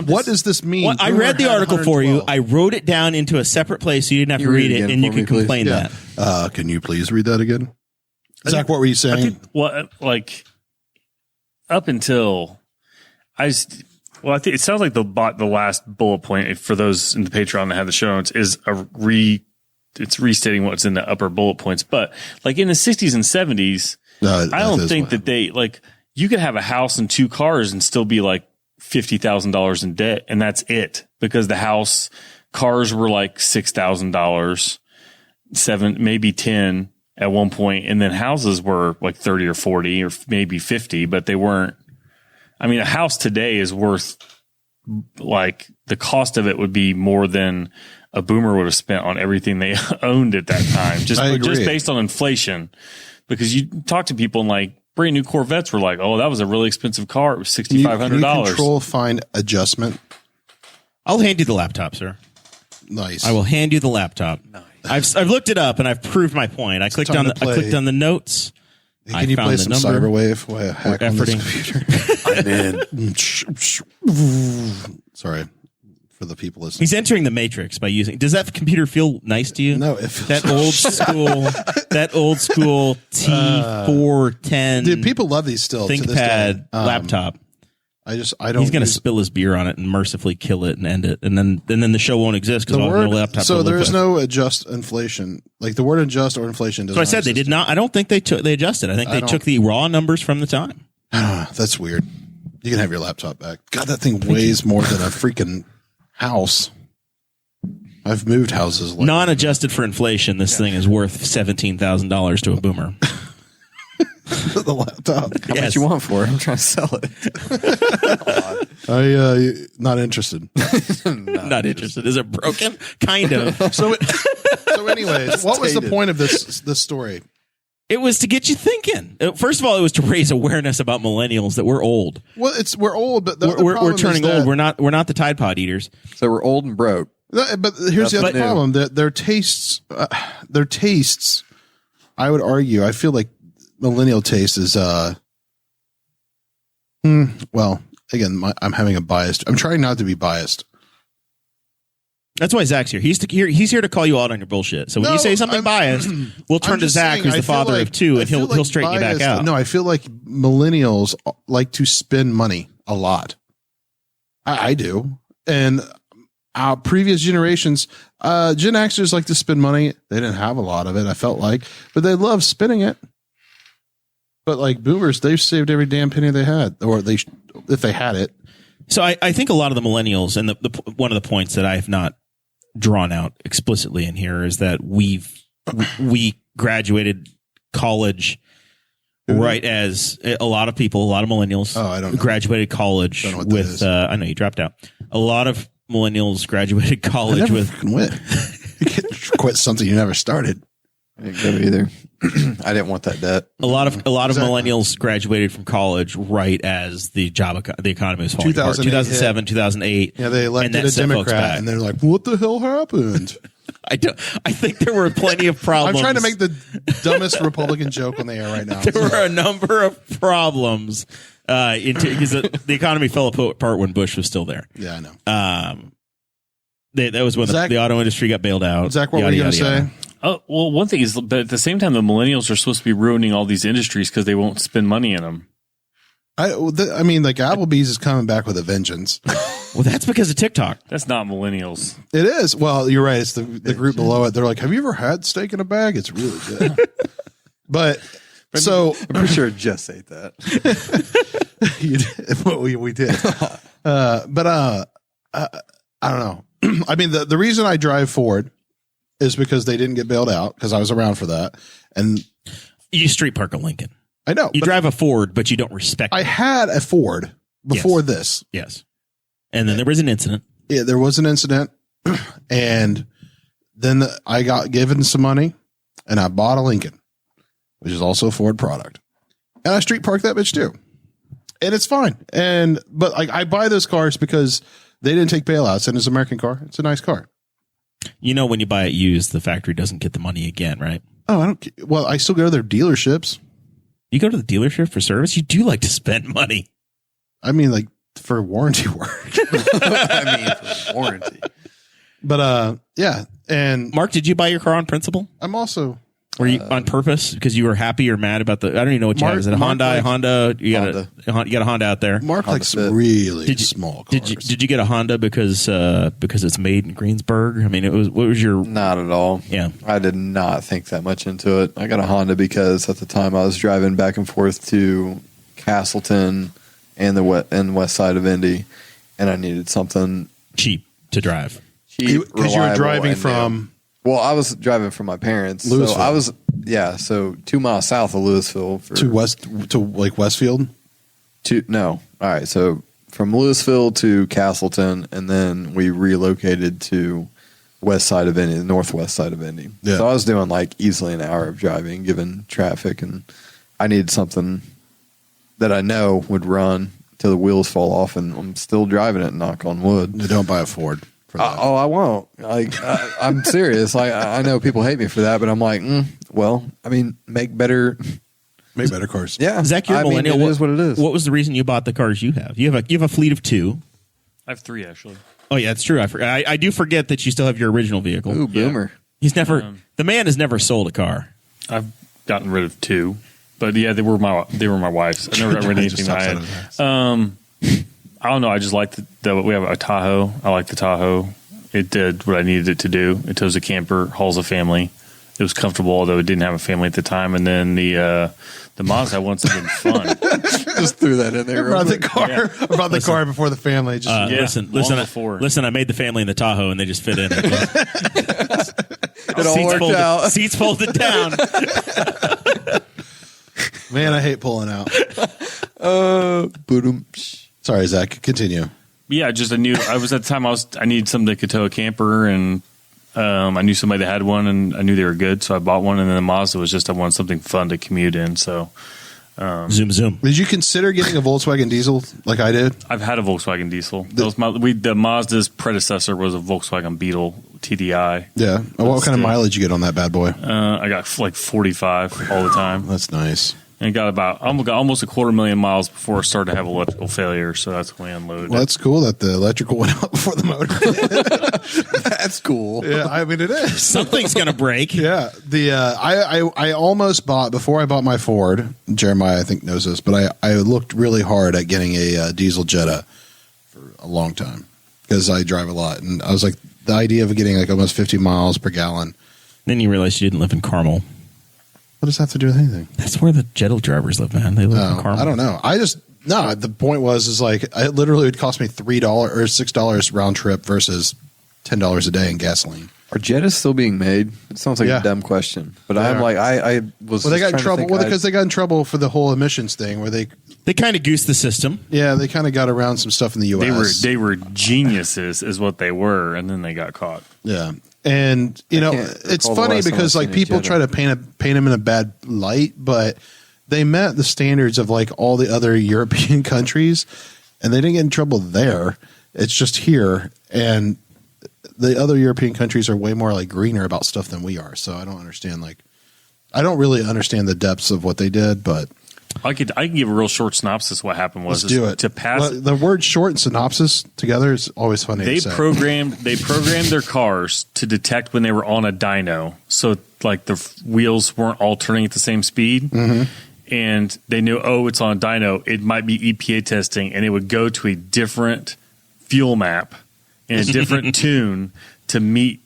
Speaker 3: What does this mean?
Speaker 2: Well, I read the article for you. I wrote it down into a separate place so you didn't have to read it, and you can complain that.
Speaker 3: Can you please read that again? Zach, what were you saying?
Speaker 4: Up until I think it sounds like the last bullet point for those in the Patreon that have the show notes is it's restating what's in the upper bullet points. But like in the 60s and 70s, I don't think that you could have a house and 2 cars and still be like $50,000 in debt, and that's it, because the cars were like $6,000, 7, maybe 10 at one point, and then houses were like 30 or 40 or maybe 50, but they weren't. I mean, a house today is worth like the cost of it would be more than a Boomer would have spent on everything they owned at that time, just based on inflation. Because you talk to people and like brand new Corvettes were like, oh, that was a really expensive car. It was $6,500.
Speaker 3: Can you control find adjustment?
Speaker 2: I'll hand you the laptop, sir.
Speaker 3: Nice.
Speaker 2: I will hand you the laptop. Nice. I've looked it up and I've proved my point. I clicked on the notes.
Speaker 3: Can you play some Cyberwave while I hack on this computer? I'm in. Sorry for the people listening.
Speaker 2: He's entering the Matrix by using. Does that computer feel nice to you?
Speaker 3: No,
Speaker 2: that old school T410.
Speaker 3: Dude, people love these still.
Speaker 2: ThinkPad laptop.
Speaker 3: I don't.
Speaker 2: He's going to spill his beer on it and mercifully kill it and end it, and then the show won't exist because no laptop.
Speaker 3: So there is no adjust inflation. Like the word adjust or inflation doesn't.
Speaker 2: So I said they did not. I don't think they adjusted. I think they took the raw numbers from the time.
Speaker 3: That's weird. You can have your laptop back. God, that thing weighs more than a freaking house. I've moved houses.
Speaker 2: Non-adjusted for inflation, this thing is worth $17,000 to a Boomer.
Speaker 3: The laptop.
Speaker 5: How much you want for it? I'm trying to sell it.
Speaker 3: Not interested.
Speaker 2: Not interested. Is it broken? Kind of.
Speaker 3: So anyways, what was the point of this story?
Speaker 2: It was to get you thinking. First of all, it was to raise awareness about millennials that we're old.
Speaker 3: Well, we're old, but
Speaker 2: we're turning old. We're not the Tide Pod eaters.
Speaker 5: So we're old and broke.
Speaker 3: But here's the other problem: their tastes. I would argue. I feel like millennial taste is. Well, again, I'm having a biased. I'm trying not to be biased.
Speaker 2: That's why Zach's here. He's here to call you out on your bullshit. So when you say something biased, we'll turn to Zach, who's the father of 2, and he'll straighten you back out.
Speaker 3: No, I feel like millennials like to spend money a lot. I do, and our previous generations, Gen Xers like to spend money. They didn't have a lot of it, I felt like, but they love spending it. But like Boomers, they've saved every damn penny they had, or if they had it.
Speaker 2: So I think a lot of the millennials, and one of the points that I have not drawn out explicitly in here is that we graduated college right as a lot of millennials
Speaker 3: I don't know.
Speaker 2: graduated college with I know you dropped out. A lot of millennials graduated college with
Speaker 3: You can't quit something you never started.
Speaker 5: I didn't go either. I didn't want that debt.
Speaker 2: a lot of millennials graduated from college right as the economy was falling apart. 2007, 2008.
Speaker 3: Yeah, they elected a Democrat, and they're like, "What the hell happened?"
Speaker 2: I think there were plenty of problems.
Speaker 3: I'm trying to make the dumbest Republican joke on the air right now.
Speaker 2: There were a number of problems because the economy fell apart when Bush was still there.
Speaker 3: Yeah, I know.
Speaker 2: That was when the auto industry got bailed out.
Speaker 3: Zach, what were you going to say?
Speaker 4: Oh, well, one thing is, but at the same time, the millennials are supposed to be ruining all these industries because they won't spend money in them.
Speaker 3: I mean, like Applebee's is coming back with a vengeance.
Speaker 2: Well, that's because of TikTok.
Speaker 4: That's not millennials.
Speaker 3: It is. Well, you're right. It's the group below it. They're like, "Have you ever had steak in a bag? It's really good." But so
Speaker 5: I'm pretty sure Jess ate that.
Speaker 3: you did. Well, we did. But I don't know. I mean, the reason I drive Ford is because they didn't get bailed out, because I was around for that. And
Speaker 2: You street park a Lincoln.
Speaker 3: I know.
Speaker 2: You drive a Ford, but you don't respect
Speaker 3: I
Speaker 2: it.
Speaker 3: had a Ford before this.
Speaker 2: Yes. And then there was an incident.
Speaker 3: Yeah, there was an incident. And then I got given some money and I bought a Lincoln, which is also a Ford product. And I street parked that bitch too. And it's fine. But I buy those cars because they didn't take bailouts, and it's an American car. It's a nice car.
Speaker 2: You know, when you buy it used, the factory doesn't get the money again, right?
Speaker 3: Oh, I don't. Well, I still go to their dealerships.
Speaker 2: You go to the dealership for service. You do like to spend money.
Speaker 3: I mean, like for warranty work.
Speaker 5: I mean, for warranty.
Speaker 3: But yeah. And
Speaker 2: Mark, did you buy your car on principle?
Speaker 3: I'm also.
Speaker 2: Were you on purpose because you were happy or mad about the? I don't even know what you have. Is it a
Speaker 3: Mark
Speaker 2: Honda? You got a Honda out there.
Speaker 3: Mark
Speaker 5: Honda
Speaker 3: likes
Speaker 5: Fit.
Speaker 3: really small cars.
Speaker 2: Did you get a Honda because it's made in Greensburg? I mean, what was your?
Speaker 5: Not at all.
Speaker 2: Yeah.
Speaker 5: I did not think that much into it. I got a Honda because at the time I was driving back and forth to Castleton and the west side of Indy, and I needed something
Speaker 2: Cheap to drive.
Speaker 5: cheap,
Speaker 3: Because you were
Speaker 5: reliable,
Speaker 3: driving
Speaker 5: and
Speaker 3: from.
Speaker 5: new. Well, I was driving from my parents. So
Speaker 3: Louisville.
Speaker 5: I was, so 2 miles south of Louisville.
Speaker 3: To like Westfield.
Speaker 5: No. All right. So from Louisville to Castleton, and then we relocated to west side of Indy, the northwest side of Indy.
Speaker 3: Yeah.
Speaker 5: So I was doing like easily an hour of driving given traffic, and I needed something that I know would run till the wheels fall off, and I'm still driving it, knock on wood.
Speaker 3: Don't buy a Ford. For that.
Speaker 5: I won't. Like, I'm serious. I know people hate me for that, but I'm like, well, I mean, make better
Speaker 3: cars.
Speaker 5: Yeah.
Speaker 2: Zach, you're a
Speaker 5: I mean,
Speaker 2: millennial.
Speaker 5: it is what it is.
Speaker 2: What was the reason you bought the cars you have? You have a fleet of 2.
Speaker 4: I have 3 actually.
Speaker 2: Oh yeah, that's true. I do forget that you still have your original vehicle.
Speaker 5: Ooh, boomer.
Speaker 2: He's never. The man has never sold a car.
Speaker 4: I've gotten rid of 2, but yeah, they were my wife's. I never got rid of anything that I had. I don't know. I just liked we have a Tahoe. I like the Tahoe. It did what I needed it to do. It tows a camper, hauls a family. It was comfortable, although it didn't have a family at the time. And then the Mazda wants something fun.
Speaker 5: Just threw that in there.
Speaker 3: I brought the car. I brought the car before the family. Just,
Speaker 2: Listen. I made the family in the Tahoe, and they just fit in.
Speaker 5: It all worked out.
Speaker 2: Seats folded down.
Speaker 3: man, I hate pulling out.
Speaker 5: Boom.
Speaker 3: Sorry, Zach. Continue.
Speaker 4: Yeah, just I was at the time I needed something that could tow a camper, and I knew somebody that had one, and I knew they were good, so I bought one. And then the Mazda was just I wanted something fun to commute in. So
Speaker 2: Zoom.
Speaker 3: Did you consider getting a Volkswagen diesel like I did?
Speaker 4: I've had a Volkswagen diesel. The Mazda's predecessor was a Volkswagen Beetle TDI.
Speaker 3: Yeah. What kind of mileage you get on that bad boy?
Speaker 4: I got like 45 all the time.
Speaker 3: That's nice.
Speaker 4: And got almost 250,000 miles before I started to have electrical failure, so that's when I unloaded.
Speaker 3: Well, that's cool that the electrical went out before the motor did.
Speaker 5: That's cool.
Speaker 3: Yeah, I mean it is.
Speaker 2: Something's gonna break.
Speaker 3: Yeah, I almost bought before I bought my Ford. Jeremiah, I think, knows this, but I looked really hard at getting a diesel Jetta for a long time because I drive a lot, and I was like, the idea of getting like almost 50 miles per gallon.
Speaker 2: Then you realized you didn't live in Carmel.
Speaker 3: What does that have to do with anything?
Speaker 2: That's where the Jetta drivers live, man. They live in Carmel.
Speaker 3: I don't know. The point was like it literally would cost me $3 or $6 round trip versus $10 a day in gasoline.
Speaker 5: Are Jettas still being made? It sounds like
Speaker 3: Yeah.
Speaker 5: a dumb question, but
Speaker 3: They
Speaker 5: I'm
Speaker 3: are.
Speaker 5: like, I was.
Speaker 3: Well, they
Speaker 5: just
Speaker 3: got in
Speaker 5: trying to
Speaker 3: trouble.
Speaker 5: think
Speaker 3: Well, because they got in trouble for the whole emissions thing, where they
Speaker 2: They kind of goosed the system.
Speaker 3: they kind of got around some stuff in the U.S.
Speaker 4: They were geniuses, is what they were, and then they got caught.
Speaker 3: Yeah. And,
Speaker 5: can't
Speaker 3: it's
Speaker 5: recall the
Speaker 3: funny
Speaker 5: last time
Speaker 3: because
Speaker 5: I've
Speaker 3: like
Speaker 5: seen a
Speaker 3: people
Speaker 5: Jetta.
Speaker 3: try to paint them in a bad light, but they met the standards of like all the other European countries, and they didn't get in trouble there. It's just here. And the other European countries are way more like greener about stuff than we are. So I don't understand. I don't really understand the depths of what they did, but
Speaker 4: I can give a real short synopsis of what happened was
Speaker 3: let's do it.
Speaker 4: to pass.
Speaker 3: Well, the word short and synopsis together is always funny
Speaker 4: They
Speaker 3: to say.
Speaker 4: programmed their cars to detect when they were on a dyno, so like the wheels weren't all turning at the same speed, and they knew, it's on a dyno. It might be EPA testing, and it would go to a different fuel map in a different tune to meet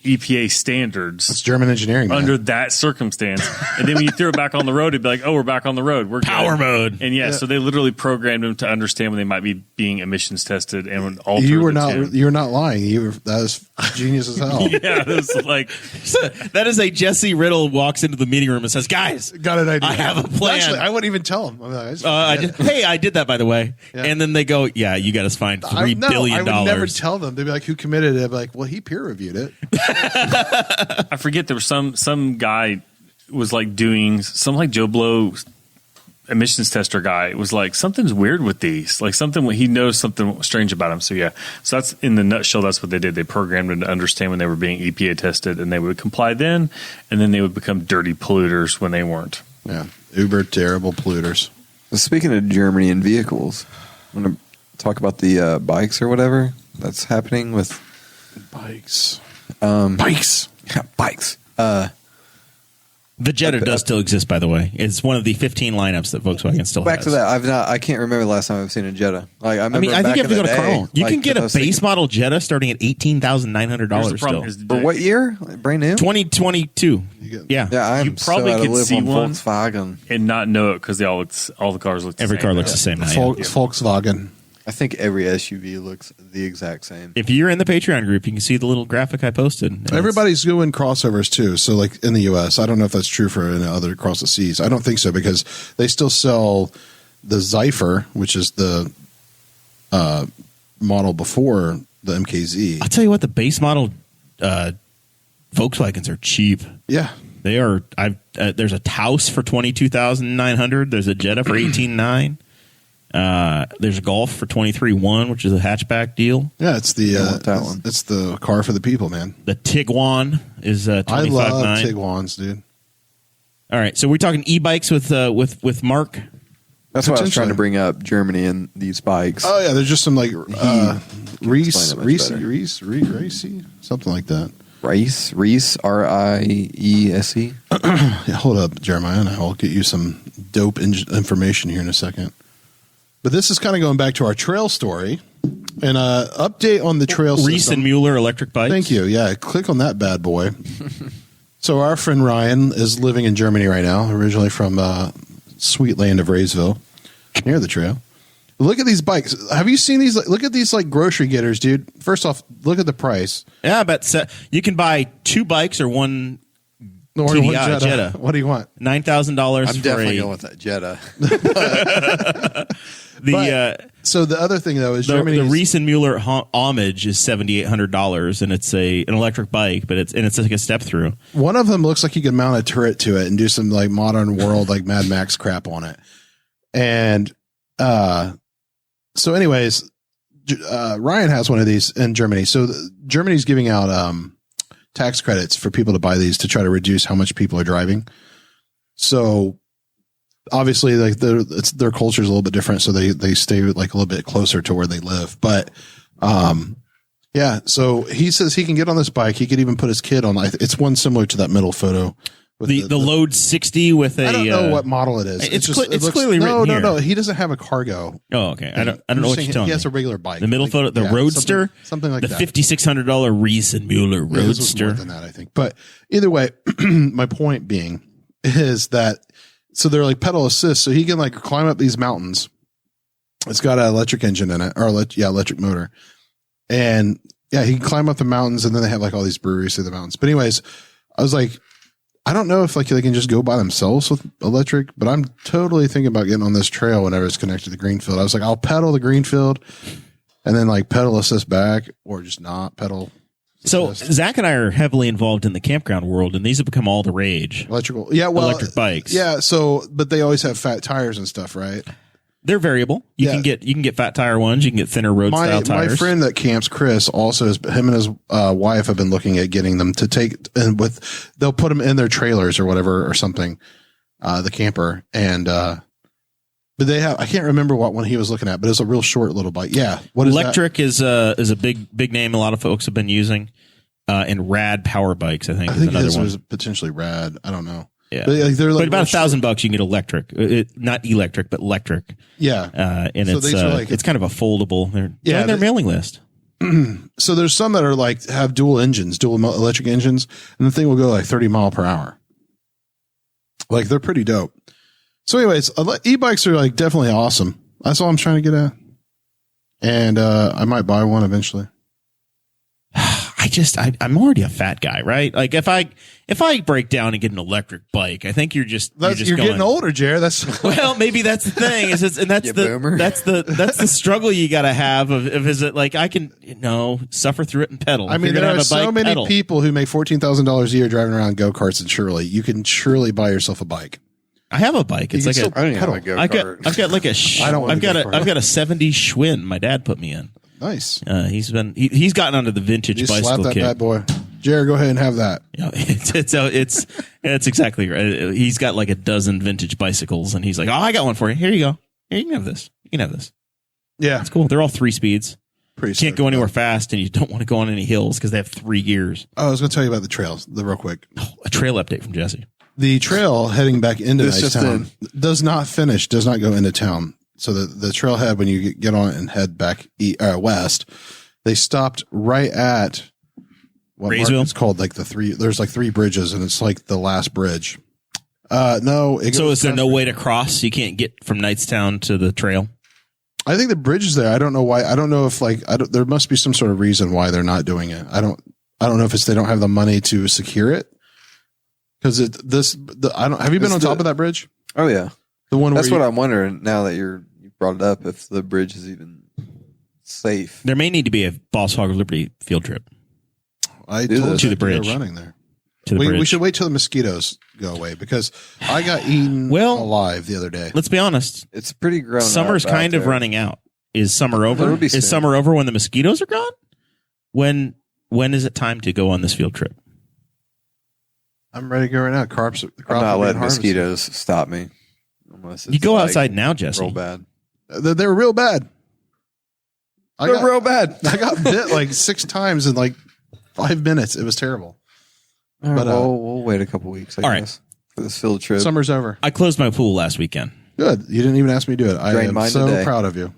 Speaker 4: EPA standards.
Speaker 3: It's German engineering, man.
Speaker 4: Under that circumstance. And then when you threw it back on the road, it'd be like, oh, we're back on the road. We're
Speaker 2: Power
Speaker 4: good.
Speaker 2: mode.
Speaker 4: And so they literally programmed them to understand when they might be being emissions tested and would alter
Speaker 3: You were
Speaker 4: the
Speaker 3: not.
Speaker 4: tune.
Speaker 3: You were not lying. That was genius as hell.
Speaker 4: Yeah, it was like,
Speaker 2: That is a Jesse Riddle walks into the meeting room and says, guys,
Speaker 3: Got an idea.
Speaker 2: I have a plan.
Speaker 3: Actually, I wouldn't even tell him. I'm like,
Speaker 2: I did that, by the way.
Speaker 3: Yeah.
Speaker 2: And then they go, yeah, you got us fined $3 billion.
Speaker 3: I would never tell them. They'd be like, who committed it? I'd be like, well, he peer reviewed it.
Speaker 4: I forget, there was some guy was like doing some like Joe Blow emissions tester guy was like, something's weird with these, like something, he knows something strange about them. So that's in the nutshell. That's what they did. They programmed them to understand when they were being EPA tested, and they would comply then, and then they would become dirty polluters when they weren't.
Speaker 3: Yeah, uber terrible polluters.
Speaker 5: Speaking of Germany and vehicles, I'm going to talk about the bikes or whatever that's happening with
Speaker 3: Bikes.
Speaker 5: bikes. Yeah, bikes.
Speaker 2: The Jetta does still exist, by the way. It's one of the 15 lineups that Volkswagen still
Speaker 5: Back
Speaker 2: has.
Speaker 5: to that, I can't remember the last time I've seen a Jetta. Like I
Speaker 2: think you have to go to Carl. You can get a
Speaker 5: base
Speaker 2: base model Jetta starting at
Speaker 4: Here's
Speaker 2: $18,900
Speaker 4: the problem
Speaker 2: still.
Speaker 4: is
Speaker 5: for what year? Like, brand new.
Speaker 2: 2022. Yeah.
Speaker 5: Yeah, I'm
Speaker 4: You probably
Speaker 5: so out of
Speaker 4: could
Speaker 5: live
Speaker 4: see
Speaker 5: on
Speaker 4: one.
Speaker 5: Volkswagen.
Speaker 4: and not know it because all the cars look the
Speaker 2: Every
Speaker 4: same.
Speaker 2: car looks the same now. yeah.
Speaker 3: Volkswagen.
Speaker 5: I think every SUV looks the exact same.
Speaker 2: If you're in the Patreon group, you can see the little graphic I posted. And
Speaker 3: Everybody's doing crossovers too. So, like in the U.S., I don't know if that's true for any other across the seas. I don't think so because they still sell the Zypher, which is the model before the MKZ.
Speaker 2: I'll tell you what, the base model Volkswagens are cheap.
Speaker 3: Yeah,
Speaker 2: They are. There's a Taos for $22,900. There's a Jetta for $18,900. There's a Golf for $23,100, which is a hatchback deal.
Speaker 3: yeah. It's the
Speaker 5: want that one.
Speaker 3: It's the car for the people, man.
Speaker 2: The Tiguan is
Speaker 3: I love
Speaker 2: $25,900.
Speaker 3: Tiguan's, dude.
Speaker 2: All right, so we're talking e-bikes with Mark.
Speaker 5: That's why I was
Speaker 3: Potentially.
Speaker 5: trying to bring up Germany and these bikes.
Speaker 3: Oh yeah, there's just some like Reese,
Speaker 5: explain it much
Speaker 3: Reese, something like that.
Speaker 5: Reese, Riese.
Speaker 3: Yeah, hold up, Jeremiah, and I'll get you some dope information here in a second. But this is kind of going back to our trail story and update on the trail
Speaker 2: Reese
Speaker 3: system.
Speaker 2: and Mueller electric bikes.
Speaker 3: Thank you. Yeah, click on that bad boy. So our friend Ryan is living in Germany right now, originally from sweet land of Raysville, near the trail. Look at these bikes. Have you seen these? Look at these like grocery getters, dude. First off, look at the price.
Speaker 2: Yeah, but you can buy 2 bikes or one
Speaker 3: Or you want
Speaker 2: TDI Jetta.
Speaker 3: What do you want?
Speaker 2: $9,000.
Speaker 5: I'm definitely going with that Jetta.
Speaker 3: So the other thing though is
Speaker 2: the
Speaker 3: Germany.
Speaker 2: Reese and Mueller Homage is $7,800, and it's an electric bike, but it's like a step through.
Speaker 3: One of them looks like you could mount a turret to it and do some like modern world like Mad Max crap on it. And so anyways, Ryan has one of these in Germany. So Germany's giving out tax credits for people to buy these to try to reduce how much people are driving. So obviously like their culture is a little bit different. So they stay like a little bit closer to where they live. But yeah, so he says he can get on this bike. He could even put his kid on. It's one similar to that middle photo. With
Speaker 2: The Load 60 with a.
Speaker 3: I don't know what model it is.
Speaker 2: It's
Speaker 3: it looks,
Speaker 2: clearly written here.
Speaker 3: No. He doesn't have a cargo.
Speaker 2: Oh, okay. I don't know what you're telling
Speaker 3: He
Speaker 2: me.
Speaker 3: has a regular bike.
Speaker 2: The middle photo, the
Speaker 3: yeah,
Speaker 2: Roadster,
Speaker 3: something like
Speaker 2: the
Speaker 3: that.
Speaker 2: $5,600 Reese and Mueller
Speaker 3: Yeah, this was more
Speaker 2: Roadster.
Speaker 3: than that, I think. But either way, my point being is that so they're like pedal assist, so he can like climb up these mountains. It's got an electric engine in it, or electric motor, and yeah, he can climb up the mountains, and then they have like all these breweries through the mountains. But anyways, I was like, I don't know if like they can just go by themselves with electric, but I'm totally thinking about getting on this trail whenever it's connected to the Greenfield. I was like, I'll pedal the Greenfield and then like pedal assist back or just not pedal.
Speaker 2: So
Speaker 3: assist.
Speaker 2: Zach and I are heavily involved in the campground world, and these have become all the rage.
Speaker 3: Electrical. Yeah. Well,
Speaker 2: Electric bikes.
Speaker 3: Yeah. So, but they always have fat tires and stuff, right?
Speaker 2: They're variable. You
Speaker 3: Yeah.
Speaker 2: can get fat tire ones. You can get thinner road style tires.
Speaker 3: My friend that camps, Chris, also him and his wife have been looking at getting them to take and they'll put them in their trailers or whatever or something, the camper. And, but they have, I can't remember what one he was looking at, but it's a real short little bike. Yeah. What is
Speaker 2: Electric is a big name a lot of folks have been using, and Rad Power Bikes, I think,
Speaker 3: that? I
Speaker 2: is
Speaker 3: think
Speaker 2: another
Speaker 3: his
Speaker 2: one.
Speaker 3: was potentially Rad. I don't know.
Speaker 2: Yeah.
Speaker 3: But, like, they're like
Speaker 2: But about
Speaker 3: real
Speaker 2: $1,000 you can get electric. Not electric, but electric.
Speaker 3: Yeah.
Speaker 2: And
Speaker 3: So these are like-
Speaker 2: it's kind of a foldable. They're
Speaker 3: Yeah,
Speaker 2: on their
Speaker 3: they-
Speaker 2: mailing list.
Speaker 3: So there's some that are like have dual electric engines, and the thing will go like 30 mile per hour. Like they're pretty dope. So anyways, e-bikes are like definitely awesome. That's all I'm trying to get at. And I might buy one eventually.
Speaker 2: I'm already a fat guy, right? Like if I break down and get an electric bike, I think you're
Speaker 3: getting older, Jared. That's
Speaker 2: well, maybe that's the thing. That's the struggle you got to have of is it like I can suffer through it and pedal.
Speaker 3: I mean, there are so many people who make $14,000 a year driving around go-karts, and surely you can buy yourself a bike.
Speaker 2: I have a bike. It's like
Speaker 5: I don't have a go-kart.
Speaker 2: I've got like a I've got a 70 Schwinn my dad put me in.
Speaker 3: Nice.
Speaker 2: He's gotten onto the vintage bicycle
Speaker 3: slap that
Speaker 2: kick.
Speaker 3: bad boy. Jared, go ahead and have that.
Speaker 2: Yeah, it's exactly right. He's got like a dozen vintage bicycles, and he's like, "Oh, I got one for you. Here you go. Here, you can have this. You can have this."
Speaker 3: Yeah,
Speaker 2: it's cool. They're all 3 speeds.
Speaker 3: Pretty.
Speaker 2: You can't go anywhere fast, and you don't want to go on any hills because they have 3 gears.
Speaker 3: Oh, I was going to tell you about the trails, real quick.
Speaker 2: Oh, a trail update from Jesse.
Speaker 3: The trail heading back into Nicetown does not go into town. So the trailhead, when you get on it and head back west, they stopped right at what it's called, like there's like 3 bridges, and it's like the last bridge. No.
Speaker 2: So is there no way to cross? You can't get from Knightstown to the trail?
Speaker 3: I think the bridge is there. I don't know why. I don't know if there must be some sort of reason why they're not doing it. I don't know if it's they don't have the money to secure it. Because have you been on top of that bridge?
Speaker 5: Oh yeah,
Speaker 3: the one.
Speaker 5: That's what I'm wondering now that you brought it up. If the bridge is even safe,
Speaker 2: there may need to be a Boss Hog of Liberty field trip.
Speaker 3: I told
Speaker 2: to the bridge.
Speaker 3: Running there.
Speaker 2: To the bridge.
Speaker 3: We should wait till the mosquitoes go away because I got eaten alive the other day.
Speaker 2: Let's be honest.
Speaker 5: It's pretty grown.
Speaker 2: Summer's kind of running out. Is summer over? Is summer over when the mosquitoes are gone? When is it time to go on this field trip?
Speaker 3: I'm ready to go right now.
Speaker 5: I'm not letting mosquitoes stop me. Unless
Speaker 2: you go outside now, Jesse.
Speaker 5: Real bad.
Speaker 3: They're real bad.
Speaker 5: They're real bad.
Speaker 3: I got bit like 6 times in like 5 minutes. It was terrible.
Speaker 5: Right, but we'll wait a couple weeks, I guess, for this field trip.
Speaker 3: Summer's over.
Speaker 2: I closed my pool last weekend.
Speaker 3: Good. You didn't even ask me to do it. I am so proud of you.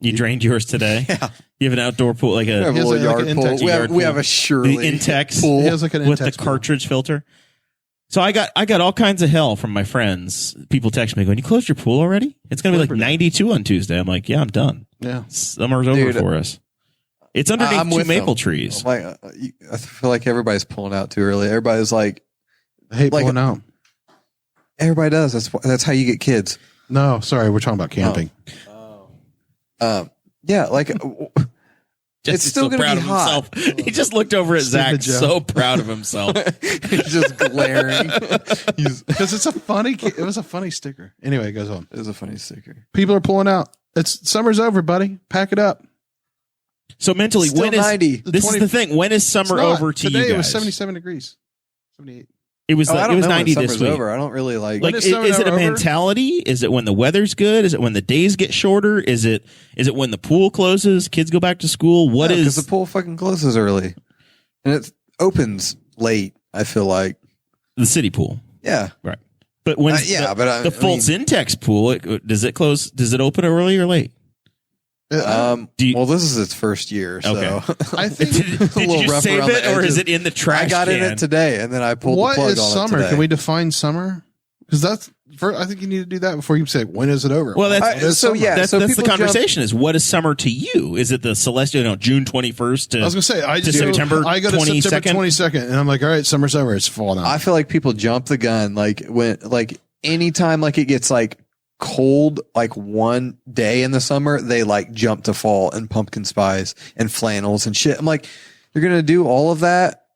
Speaker 2: You drained yours today?
Speaker 5: Yeah.
Speaker 2: You have an outdoor pool, like a
Speaker 5: little yard pool. We have a Shirley
Speaker 2: Intex
Speaker 5: pool.
Speaker 3: He has like an
Speaker 2: with
Speaker 3: Intex
Speaker 2: the cartridge filter. So I got all kinds of hell from my friends. People text me going, "You closed your pool already? It's going to be like 92 on Tuesday." I'm like, "Yeah, I'm done.
Speaker 3: Yeah,
Speaker 2: summer's over for us." It's underneath 2 maple trees.
Speaker 5: Like, I feel like everybody's pulling out too early. Everybody's like,
Speaker 3: I hate pulling out.
Speaker 5: Everybody does. That's how you get kids.
Speaker 3: No, sorry, we're talking about camping.
Speaker 5: Yeah, like it's still going to be hot.
Speaker 2: He just looked over at Zach, so proud of himself.
Speaker 5: He's just glaring.
Speaker 3: Because it was a funny sticker. Anyway, it goes on.
Speaker 5: It was a funny sticker.
Speaker 3: People are pulling out. Summer's over, buddy. Pack it up.
Speaker 2: So mentally,
Speaker 5: still
Speaker 2: when is
Speaker 5: 90.
Speaker 2: This is the thing? When is summer over to
Speaker 3: today
Speaker 2: you guys?
Speaker 3: It was 77 degrees. 78.
Speaker 2: It was 90 this week.
Speaker 5: Over. I don't really like
Speaker 2: is it a mentality? Is it when the weather's good? Is it when the days get shorter? Is it when the pool closes, kids go back to school? What is
Speaker 5: because the pool fucking closes early and it opens late, I feel like.
Speaker 2: The city pool.
Speaker 5: Yeah.
Speaker 2: Right. But when the Fultz Intex pool, does it close? Does it open early or late?
Speaker 5: Well, this is its first year, so
Speaker 2: okay.
Speaker 3: I think
Speaker 2: did you save it, or is it in the trash?
Speaker 5: I got
Speaker 2: can?
Speaker 5: in it today, and then I pulled the plug on it.
Speaker 3: What is summer?
Speaker 5: Today.
Speaker 3: Can we define summer? Because I think you need to do that before you say when is it over.
Speaker 2: Well, that's the conversation. Is what is summer to you? Is it the celestial? June 21st to
Speaker 3: I was gonna say
Speaker 2: September.
Speaker 3: I go to
Speaker 2: 22nd?
Speaker 3: September 22nd, and I'm like, all right, summer's over. It's fall now.
Speaker 5: I feel like people jump the gun, anytime it gets cold, one day in the summer, they jump to fall and pumpkin spice and flannels and shit. I'm like, you're gonna do all of that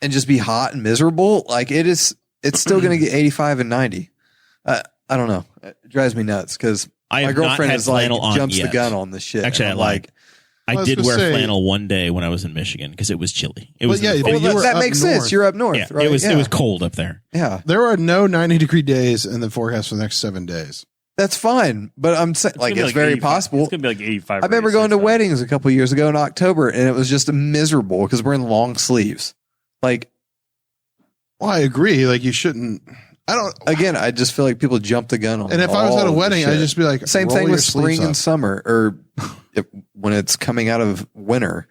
Speaker 5: and just be hot and miserable? It's still gonna get 85 and 90. I don't know. It drives me nuts because my girlfriend is jumps the gun on this shit.
Speaker 2: Actually, I did wear flannel one day when I was in Michigan because it was chilly. It was
Speaker 5: that makes sense. You're up north,
Speaker 2: yeah,
Speaker 5: right?
Speaker 2: It was cold up there.
Speaker 5: Yeah,
Speaker 3: there are no 90-degree days in the forecast for the next 7 days.
Speaker 5: That's fine, but I'm saying it's very possible.
Speaker 4: It's gonna be 85.
Speaker 5: I remember going to weddings a couple years ago in October, and it was just miserable because we're in long sleeves.
Speaker 3: Well, I agree. You shouldn't.
Speaker 5: I just feel like people jump the gun on.
Speaker 3: And if I was at a wedding, I'd just be like,
Speaker 5: same thing with spring and summer, or when it's coming out of winter.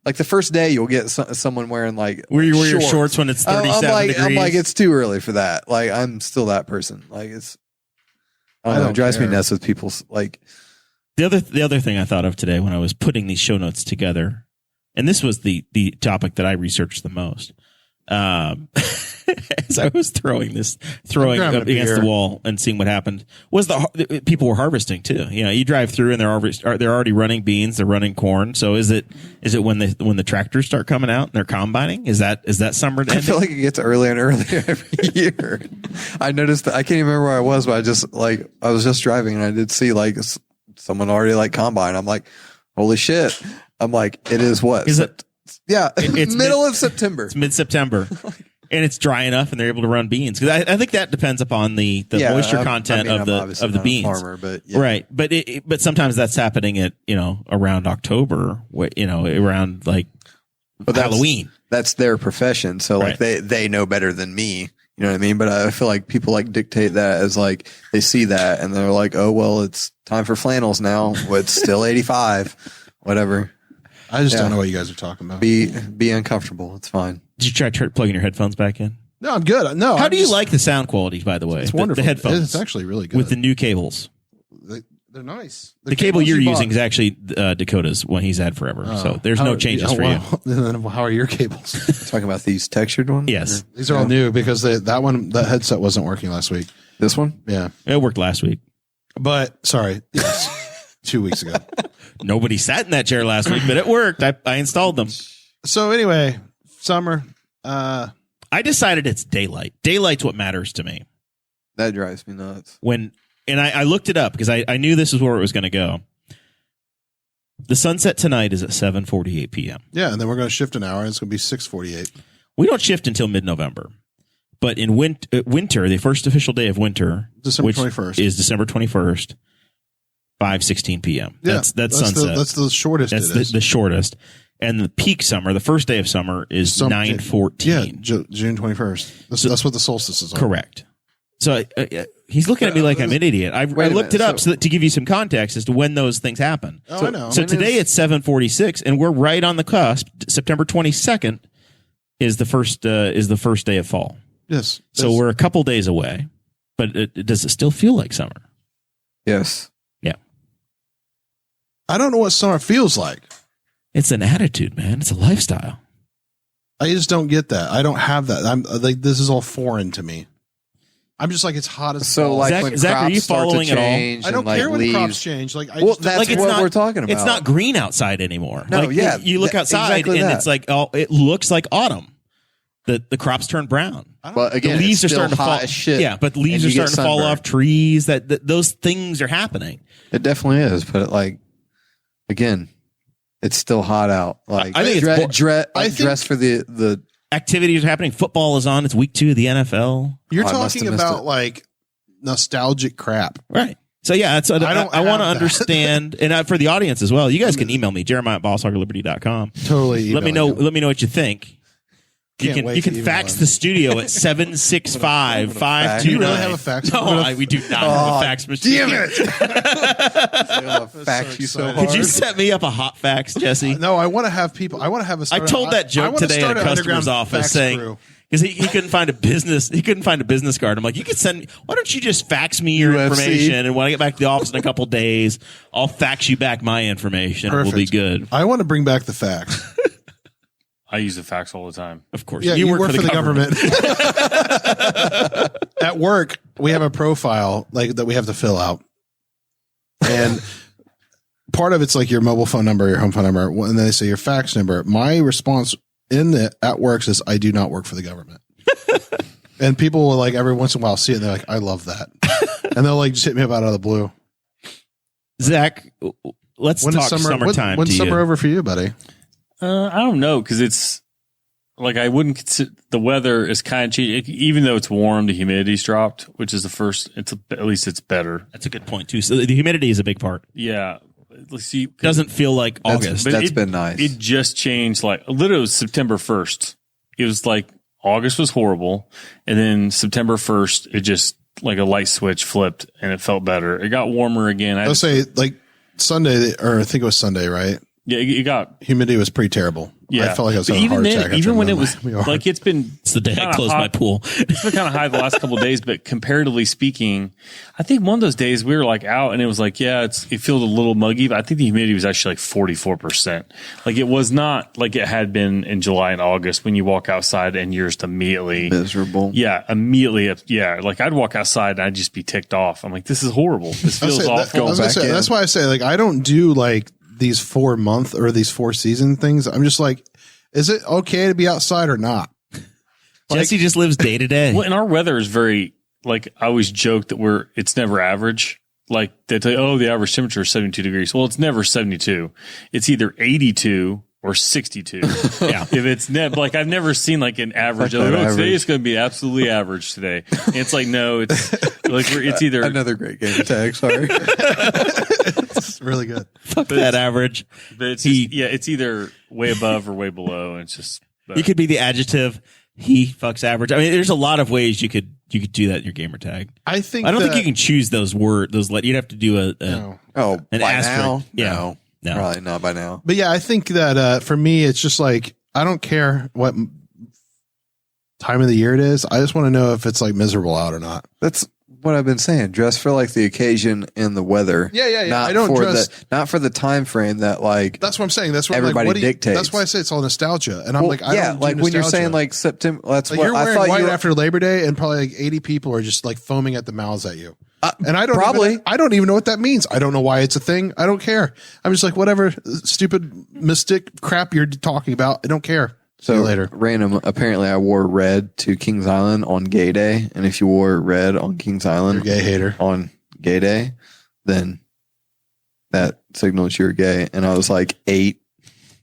Speaker 5: Like the first day, you'll get someone wearing like
Speaker 2: Where you wear your shorts when it's 37 degrees.
Speaker 5: I'm like, it's too early for that. Like, I'm still that person. Like, I don't know. It drives me nuts with people. Like,
Speaker 2: the other thing I thought of today when I was putting these show notes together, and this was the topic that I researched the most. As I was throwing up against the wall and seeing what happened, was the people were harvesting too. You know, you drive through and they're already running beans, they're running corn. So is it when the tractors start coming out and they're combining? Is that summer?
Speaker 5: I feel like it gets earlier and earlier every year. I noticed that I can't even remember where I was, but I was just driving and I did see like someone already like combine. I'm like, holy shit! I'm like, it is what?
Speaker 2: Is it?
Speaker 5: Yeah, it's middle of September.
Speaker 2: It's mid-September. And it's dry enough, and they're able to run beans. Because I think that depends upon the moisture content of the beans.
Speaker 5: Farmer, but yeah.
Speaker 2: Right, but sometimes that's happening at around October, around like Halloween.
Speaker 5: That's their profession, so like they know better than me. You know what I mean? But I feel like people like dictate that as like they see that and they're like, oh well, it's time for flannels now. Well, it's still 85, whatever.
Speaker 3: I just don't know what you guys are talking about.
Speaker 5: Be uncomfortable. It's fine.
Speaker 2: Did you try plugging your headphones back in?
Speaker 3: No, I'm good. No.
Speaker 2: How do you like the sound quality, by the way?
Speaker 3: It's wonderful.
Speaker 2: The headphones.
Speaker 3: It's actually really good.
Speaker 2: With the new cables.
Speaker 3: They're nice.
Speaker 2: The cable you're using is actually Dakota's one he's had forever. So there's no changes for you.
Speaker 3: Then how are your cables?
Speaker 5: Talking about these textured ones?
Speaker 2: Yes.
Speaker 3: These are all new because that headset wasn't working last week.
Speaker 5: This one?
Speaker 3: Yeah.
Speaker 2: It worked last week.
Speaker 3: But, sorry. Yes, 2 weeks ago.
Speaker 2: Nobody sat in that chair last week, but it worked. I installed them.
Speaker 3: So anyway, summer.
Speaker 2: I decided it's daylight. Daylight's what matters to me.
Speaker 5: That drives me nuts.
Speaker 2: And I looked it up because I knew this is where it was going to go. The sunset tonight is at 7:48 p.m.
Speaker 3: Yeah, and then we're going to shift an hour, and it's going to be 6:48.
Speaker 2: We don't shift until mid-November. But in winter, the first official day of winter,
Speaker 3: December 21st.
Speaker 2: is December 21st, 5:16 p.m.
Speaker 3: Yeah,
Speaker 2: that's sunset.
Speaker 3: That's the shortest.
Speaker 2: That's the shortest. And the peak summer, the first day of summer, is 9:14.
Speaker 3: Yeah, June 21st. That's what the solstice is on.
Speaker 2: Correct. So he's looking at me like I'm an idiot. I looked it up to give you some context as to when those things happen.
Speaker 3: Oh, I know.
Speaker 2: So today it's 7:46, and we're right on the cusp. September 22nd is the first day of fall.
Speaker 3: Yes.
Speaker 2: So we're a couple days away, but does it still feel like summer?
Speaker 5: Yes.
Speaker 2: Yeah.
Speaker 3: I don't know what summer feels like.
Speaker 2: It's an attitude, man. It's a lifestyle.
Speaker 3: I just don't get that. I don't have that. I'm like, this is all foreign to me. I'm just like, it's hot as
Speaker 5: so.
Speaker 3: balls.
Speaker 5: Like
Speaker 2: Zach,
Speaker 5: when
Speaker 2: Zach,
Speaker 5: crops
Speaker 2: are you
Speaker 5: start
Speaker 2: following
Speaker 5: to
Speaker 2: at all?
Speaker 5: change
Speaker 3: I don't
Speaker 5: and,
Speaker 3: care when the
Speaker 5: leaves.
Speaker 3: crops change. Like,
Speaker 5: That's what we're talking about.
Speaker 2: It's not green outside anymore.
Speaker 5: No,
Speaker 2: like,
Speaker 5: yeah,
Speaker 2: you look outside
Speaker 5: exactly
Speaker 2: and
Speaker 5: that.
Speaker 2: it's like it looks like autumn. The crops turn brown.
Speaker 5: But again,
Speaker 2: the leaves
Speaker 5: it's
Speaker 2: are starting to
Speaker 5: still
Speaker 2: fall.
Speaker 5: hot as shit.
Speaker 2: Yeah, but leaves
Speaker 5: and
Speaker 2: are
Speaker 5: you get
Speaker 2: starting to fall
Speaker 5: sunburned.
Speaker 2: off trees. That those things are happening.
Speaker 5: It definitely is, but again, it's still hot out. Like
Speaker 2: I think it's
Speaker 5: dress for the
Speaker 2: activities are happening. Football is on. It's week 2 of the NFL.
Speaker 3: You're
Speaker 5: I must
Speaker 3: talking
Speaker 5: have missed
Speaker 3: about
Speaker 5: it.
Speaker 3: like nostalgic crap.
Speaker 2: Right. So yeah, that's, I want to
Speaker 3: have that.
Speaker 2: understand, and for the audience as well. You guys can email me, Jeremiah@BossHoggerLiberty.com.
Speaker 3: Totally.
Speaker 2: Let me know what you think. You
Speaker 3: Can't wait
Speaker 2: can
Speaker 3: to
Speaker 2: fax
Speaker 3: email
Speaker 2: the studio at 765-529.
Speaker 3: Do you really have a fax?
Speaker 2: No, we do not have a fax machine.
Speaker 5: Damn it! Fax you so hard.
Speaker 2: Could you set me up a hot fax, Jesse?
Speaker 3: No, I want to have people. I want to have a.
Speaker 2: I told that joke today at a customer's office saying because he couldn't find a business. He couldn't find a business card. I'm like, you could send me. Why don't you just fax me your
Speaker 5: UFC.
Speaker 2: information? And when I get back to the office in a couple days, I'll fax you back my information.
Speaker 3: Perfect.
Speaker 2: We'll be good.
Speaker 3: I want to bring back the fax.
Speaker 4: I use a fax all the time.
Speaker 2: Of course.
Speaker 3: Yeah, you work for the government. At work, we have a profile that we have to fill out, and part of it's like your mobile phone number, your home phone number, and then they say your fax number. My response at work says, "I do not work for the government." And people will every once in a while see it, and they're like, "I love that," and they'll just hit me up out of the blue.
Speaker 2: Zach, let's talk summertime.
Speaker 3: When's summer over for you, buddy?
Speaker 4: I don't know, because it's I wouldn't consider the weather is kind of changing. Even though it's warm, the humidity's dropped, which is the first. At least it's better.
Speaker 2: That's a good point too. So the humidity is a big part.
Speaker 4: Yeah, let's see.
Speaker 2: Doesn't feel like August.
Speaker 5: That's been nice.
Speaker 4: It just changed. Literally, it was September 1st. It was August was horrible, and then September 1st, it just a light switch flipped, and it felt better. It got warmer again.
Speaker 3: I'll say Sunday, or I think it was Sunday, right?
Speaker 4: Yeah, you got
Speaker 3: Humidity was pretty terrible.
Speaker 4: Yeah,
Speaker 3: I felt like I was
Speaker 4: but
Speaker 3: having a heart attack. after
Speaker 4: even when it
Speaker 3: moving
Speaker 4: was
Speaker 3: my yard.
Speaker 4: it's been
Speaker 2: It's the day I
Speaker 4: kinda
Speaker 2: closed
Speaker 4: hot.
Speaker 2: my pool.
Speaker 4: It's been kind of high the last couple of days, but comparatively speaking, I think one of those days we were like out and it was like, yeah, it feels a little muggy, but I think the humidity was actually like 44%. Like it was not like it had been in July and August when you walk outside and you're just immediately
Speaker 5: Miserable.
Speaker 4: Yeah, immediately. Yeah, like I'd walk outside and I'd just be ticked off. I'm like, this is horrible. This feels awful.
Speaker 3: That's why I say, like, I don't do like these 4 month or these 4 season things. I'm just like, is it okay to be outside or not?
Speaker 2: Jesse just lives day to day.
Speaker 4: Well, and our weather is very, like, I always joke that it's never average. Like, they tell you, oh, the average temperature is 72 degrees. Well, it's never 72. It's either 82 or 62. Yeah. If it's like, I've never seen like an average.
Speaker 5: Fuck that
Speaker 4: Today
Speaker 5: average.
Speaker 4: it's going to be absolutely average today. And it's like, no, it's like, it's either,
Speaker 5: Another great game tag. Sorry.
Speaker 3: It's really good.
Speaker 2: Fuck that average.
Speaker 4: but it's just, it's either way above or way below. And it's just,
Speaker 2: You could be the adjective. He fucks average. I mean, there's a lot of ways you could do that in your gamer tag.
Speaker 3: I think
Speaker 2: I don't think
Speaker 3: that-
Speaker 2: you can choose those words. You'd have to do
Speaker 3: No.
Speaker 5: Oh,
Speaker 2: an
Speaker 5: by
Speaker 2: asterisk.
Speaker 5: now?
Speaker 2: Yeah. No.
Speaker 5: Probably not by now.
Speaker 3: But yeah, I think that for me, it's just like, I don't care what time of the year it is. I just want to know if it's like miserable out or not.
Speaker 5: That's what I've been saying. Dress for like the occasion and the weather.
Speaker 3: Yeah.
Speaker 5: Not
Speaker 3: I don't
Speaker 5: for
Speaker 3: dress.
Speaker 5: not for the time frame that like
Speaker 3: That's what I'm saying. That's what
Speaker 5: Everybody
Speaker 3: I'm like, what do you,
Speaker 5: dictates.
Speaker 3: That's why I say it's all nostalgia. And I'm
Speaker 5: Well,
Speaker 3: like, I
Speaker 5: yeah,
Speaker 3: don't do
Speaker 5: like when you're
Speaker 3: nostalgia.
Speaker 5: saying like September. That's
Speaker 3: Like
Speaker 5: what
Speaker 3: you're
Speaker 5: I
Speaker 3: wearing
Speaker 5: thought.
Speaker 3: white
Speaker 5: You
Speaker 3: after Labor Day, and probably like 80 people are just like foaming at the mouths at you. And I don't
Speaker 5: probably.
Speaker 3: I don't even know what that means. I don't know why it's a thing. I don't care. I'm just like, whatever stupid mystic crap you're talking about. I don't care. See you later.
Speaker 5: Random. Apparently, I wore red to Kings Island on Gay Day, and if you wore red on Kings Island,
Speaker 3: You're a gay hater.
Speaker 5: on Gay Day, then that signals you're gay. And I was like 8.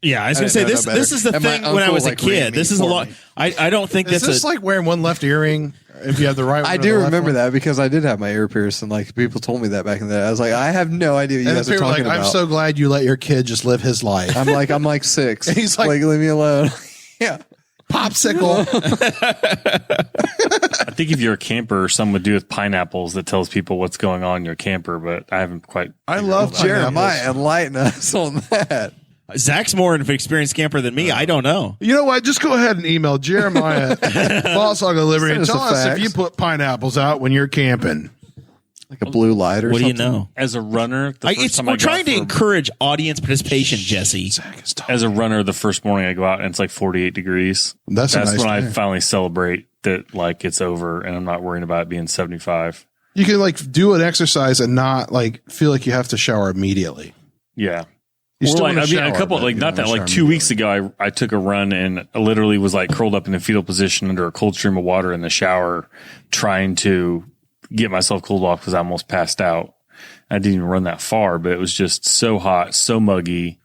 Speaker 2: Yeah, I was
Speaker 5: I
Speaker 2: going to say
Speaker 5: didn't know
Speaker 2: this
Speaker 5: better.
Speaker 2: is the
Speaker 5: And my
Speaker 2: thing when I
Speaker 5: uncle,
Speaker 2: was a
Speaker 5: like, ran
Speaker 2: kid.
Speaker 5: me
Speaker 2: This is a
Speaker 5: for
Speaker 2: lot.
Speaker 5: me.
Speaker 2: I don't think
Speaker 3: Is
Speaker 2: that's
Speaker 3: this like wearing one left earring if you have the right one?
Speaker 5: I
Speaker 3: or the
Speaker 5: do
Speaker 3: left
Speaker 5: remember
Speaker 3: one?
Speaker 5: that because I did have my ear pierced, and like people told me that back in the day. I was like, I have no idea what you
Speaker 3: And then
Speaker 5: guys are
Speaker 3: people are
Speaker 5: talking
Speaker 3: like,
Speaker 5: about.
Speaker 3: I'm so glad you let your kid just live his life.
Speaker 5: I'm like 6.
Speaker 3: And he's like-
Speaker 5: leave me alone. Yeah.
Speaker 3: Popsicle.
Speaker 4: I think if you're a camper, some would do with pineapples that tells people what's going on in your camper, but I haven't quite.
Speaker 3: I love
Speaker 5: Jeremiah, enlighten us on that.
Speaker 2: Zach's more of an experienced camper than me. I don't know.
Speaker 3: You know what? Just go ahead and email Jeremiah, Boss Hog of Liberty, and
Speaker 5: Send
Speaker 3: tell
Speaker 5: us the
Speaker 3: us if
Speaker 5: facts.
Speaker 3: you put pineapples out when you're camping.
Speaker 5: Like a blue light or
Speaker 2: What do
Speaker 5: something.
Speaker 2: you know?
Speaker 4: As a runner, the first time I
Speaker 2: We're
Speaker 4: go
Speaker 2: trying
Speaker 4: out
Speaker 2: to
Speaker 4: for-
Speaker 2: encourage audience participation, Jesse.
Speaker 4: As a runner, the first morning I go out and it's like 48 degrees.
Speaker 3: That's a nice
Speaker 4: when I
Speaker 3: day.
Speaker 4: finally celebrate that like it's over and I'm not worrying about it being 75.
Speaker 3: You can like do an exercise and not like feel like you have to shower immediately.
Speaker 4: Yeah.
Speaker 3: You
Speaker 4: Or
Speaker 3: still
Speaker 4: like,
Speaker 3: wanna
Speaker 4: I mean,
Speaker 3: shower,
Speaker 4: a couple,
Speaker 3: but
Speaker 4: like
Speaker 3: you
Speaker 4: not
Speaker 3: don't
Speaker 4: that,
Speaker 3: wanna
Speaker 4: like
Speaker 3: shower
Speaker 4: 2 weeks ago, I took a run and I literally was like curled up in a fetal position under a cold stream of water in the shower, trying to get myself cooled off because I almost passed out. I didn't even run that far, but it was just so hot, so muggy.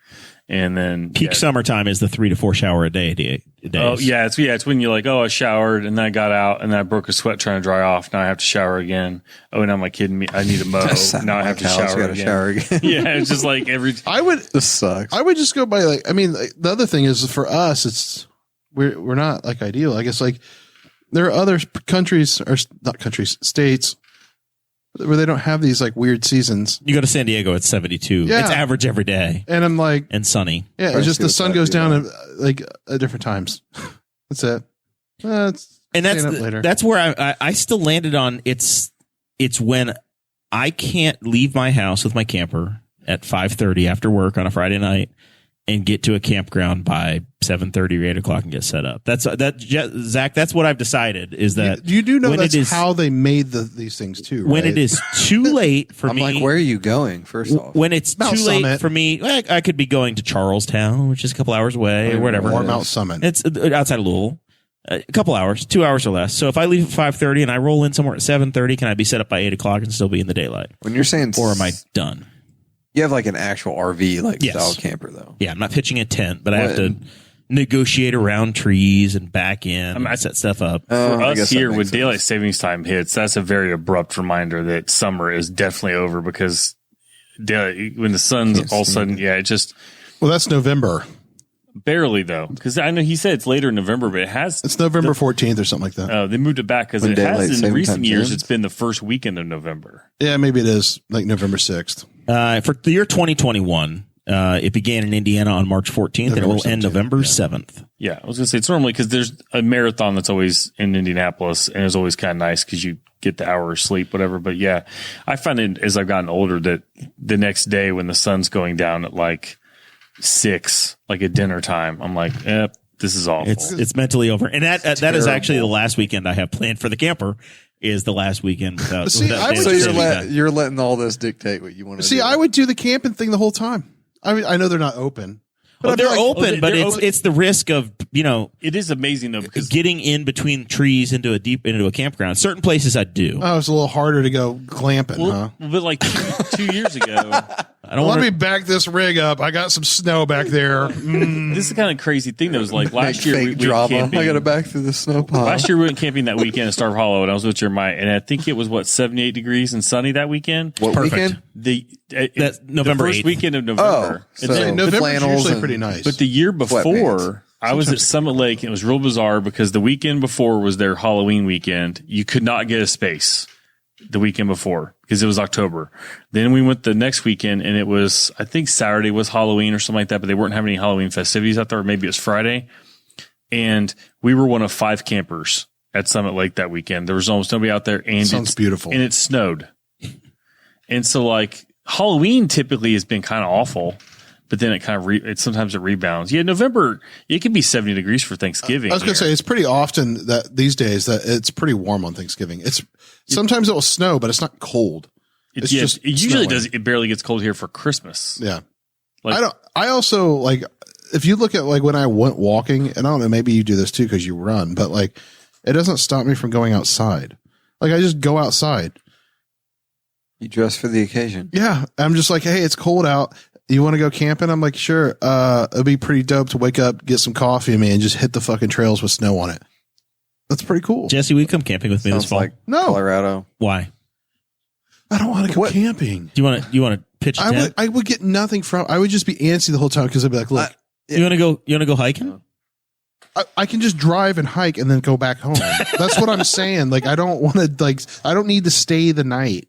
Speaker 4: And then
Speaker 2: Peak summertime is the 3 to 4 shower a day. Days.
Speaker 4: Oh yeah, it's when you're like, oh, I showered and then I got out and then I broke a sweat trying to dry off. Now I have to shower again. Oh, now my kid, I need to mow.
Speaker 5: Sat
Speaker 4: Now
Speaker 5: on
Speaker 4: I
Speaker 5: my
Speaker 4: have to
Speaker 5: couch,
Speaker 4: shower
Speaker 5: gotta
Speaker 4: again.
Speaker 5: shower again.
Speaker 4: Yeah, it's just like
Speaker 3: I would
Speaker 5: This sucks.
Speaker 3: I would just go by like, I mean, like, the other thing is for us, it's we're not like ideal. I guess like there are other countries or not countries, states where they don't have these like weird seasons.
Speaker 2: You go to San Diego, it's 72.
Speaker 3: Yeah.
Speaker 2: It's average every day
Speaker 3: And I'm like,
Speaker 2: and sunny.
Speaker 3: yeah,
Speaker 5: Let's
Speaker 3: it's just
Speaker 5: see
Speaker 3: the
Speaker 5: what
Speaker 3: sun
Speaker 5: that
Speaker 3: goes
Speaker 5: do
Speaker 3: down
Speaker 5: now.
Speaker 3: at, like at different times. That's it.
Speaker 2: And that's
Speaker 3: staying up later.
Speaker 2: that's where I still landed on. It's when I can't leave my house with my camper at 5:30 after work on a Friday night and get to a campground by 7:30 or 8 o'clock and get set up. Zach. That's what I've decided is that
Speaker 3: you do know
Speaker 2: when
Speaker 3: that's
Speaker 2: it is-
Speaker 3: how they made these things too.
Speaker 2: when
Speaker 3: right?
Speaker 2: it is too late for
Speaker 5: I'm
Speaker 2: me.
Speaker 5: like, where are you going? First off,
Speaker 2: When it's
Speaker 3: Mount
Speaker 2: too late
Speaker 3: Summit.
Speaker 2: for me, I could be going to Charlestown, which is a couple hours away, or whatever.
Speaker 3: or Mount Summit.
Speaker 2: It's outside of Louisville. A couple hours, 2 hours or less. So if I leave at 5:30 and I roll in somewhere at 7:30, can I be set up by 8 o'clock and still be in the daylight?
Speaker 5: when you're saying,
Speaker 2: Or am I done?
Speaker 5: You have like an actual RV like
Speaker 2: Yes.
Speaker 5: style camper though.
Speaker 2: Yeah, I'm not pitching a tent, but I have to negotiate around trees and back in and set stuff up.
Speaker 4: For
Speaker 5: I
Speaker 4: us
Speaker 5: guess that
Speaker 4: here,
Speaker 5: makes
Speaker 4: when
Speaker 5: sense.
Speaker 4: daylight savings time hits, that's a very abrupt reminder that summer is definitely over because when the sun's
Speaker 5: Can't
Speaker 4: all of a
Speaker 5: stand
Speaker 4: sudden, yeah, it just
Speaker 3: Well, that's November.
Speaker 4: barely though. Because I know he said it's later in November, but it has.
Speaker 3: It's November 14th or something like that.
Speaker 4: They moved it back because
Speaker 5: When
Speaker 4: it
Speaker 5: daylight
Speaker 4: has in
Speaker 5: saving
Speaker 4: recent
Speaker 5: time
Speaker 4: years.
Speaker 5: ends.
Speaker 4: It's been the first weekend of November.
Speaker 3: Yeah, maybe it is like November 6th.
Speaker 2: For the year 2021, it began in Indiana on March 14th, and it will end November 7th.
Speaker 4: Yeah, I was going to say it's normally because there's a marathon that's always in Indianapolis, and it's always kind of nice because you get the hour of sleep, whatever. But yeah, I find it as I've gotten older that the next day when the sun's going down at like 6, like at dinner time, I'm like, this is awful.
Speaker 2: It's mentally over. And that is actually the last weekend I have planned for the camper. Is the last weekend without.
Speaker 3: See,
Speaker 2: without
Speaker 5: you're letting all this dictate what you want to do.
Speaker 3: See, I would do the camping thing the whole time. I mean, I know they're not open.
Speaker 2: Well, they're open, but it's the risk of,
Speaker 4: it is amazing though because
Speaker 2: getting in between trees into a campground. Certain places I do.
Speaker 3: Oh, it's a little harder to go glamping, huh?
Speaker 4: But like two years ago,
Speaker 3: Let me back this rig up. I got some snow back there.
Speaker 4: This is kind of crazy thing that was like last year we went camping.
Speaker 5: I got to back through the snow pile.
Speaker 4: Last year we went camping that weekend at Starve Hollow, and I was with Jeremiah, and I think it was 78 degrees and sunny that weekend.
Speaker 5: What weekend?
Speaker 2: That's November
Speaker 4: the first
Speaker 2: 8th.
Speaker 4: weekend of November.
Speaker 5: So
Speaker 3: November's usually pretty nice.
Speaker 4: But the year before,
Speaker 5: sweatpants.
Speaker 4: I was at Summit Lake, and it was real bizarre because the weekend before was their Halloween weekend. You could not get a space the weekend before because it was October. Then we went the next weekend, and it was, I think Saturday was Halloween or something like that, but they weren't having any Halloween festivities out there, or maybe it was Friday. And we were one of 5 campers at Summit Lake that weekend. There was almost nobody out there, and
Speaker 3: Sounds beautiful.
Speaker 4: And it snowed. And so like Halloween typically has been kind of awful, but then it kind of sometimes it rebounds. Yeah, November, it can be 70 degrees for Thanksgiving.
Speaker 3: I was going to say, it's pretty often that these days that it's pretty warm on Thanksgiving. Sometimes it will snow, but it's not cold. It's just
Speaker 4: it usually
Speaker 3: snowing.
Speaker 4: does. It barely gets cold here for Christmas.
Speaker 3: Yeah.
Speaker 4: Like,
Speaker 3: I also like, if you look at like when I went walking, and I don't know, maybe you do this too because you run, but like it doesn't stop me from going outside. Like I just go outside.
Speaker 5: You dress for the occasion.
Speaker 3: Yeah. I'm just like, hey, it's cold out. You want to go camping? I'm like, sure. It'd be pretty dope to wake up, get some coffee in me, and just hit the fucking trails with snow on it. That's pretty cool.
Speaker 2: Jesse, will you come camping with me this fall?
Speaker 5: Like
Speaker 3: No.
Speaker 5: Colorado.
Speaker 2: Why?
Speaker 3: I don't want to go camping.
Speaker 2: Do you want to pitch a tent?
Speaker 3: I would get nothing from. I would just be antsy the whole time because I'd be like, look,
Speaker 2: You want to go hiking?
Speaker 3: I can just drive and hike and then go back home. That's what I'm saying. Like I don't want to I don't need to stay the night.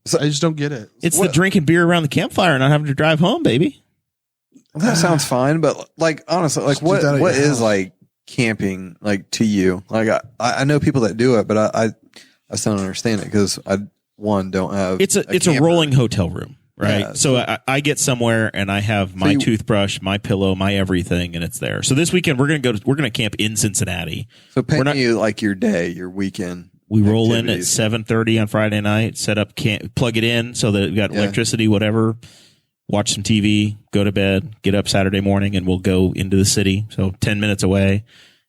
Speaker 3: So I just don't get it.
Speaker 2: It's the drinking beer around the campfire and not having to drive home, baby.
Speaker 5: Well, that sounds fine, but like honestly, like what is like camping like to you? Like I know people that do it, but I still don't understand it because I don't have.
Speaker 2: It's a rolling hotel room, right?
Speaker 5: Yeah,
Speaker 2: so I get somewhere and I have my toothbrush, my pillow, my everything, and it's there. So this weekend we're gonna camp in Cincinnati.
Speaker 5: So paint you like your day, your weekend.
Speaker 2: We roll in at 7:30 on Friday night, set up plug it in so that we've got electricity, whatever. Watch some TV, go to bed, get up Saturday morning, and we'll go into the city. So 10 minutes away,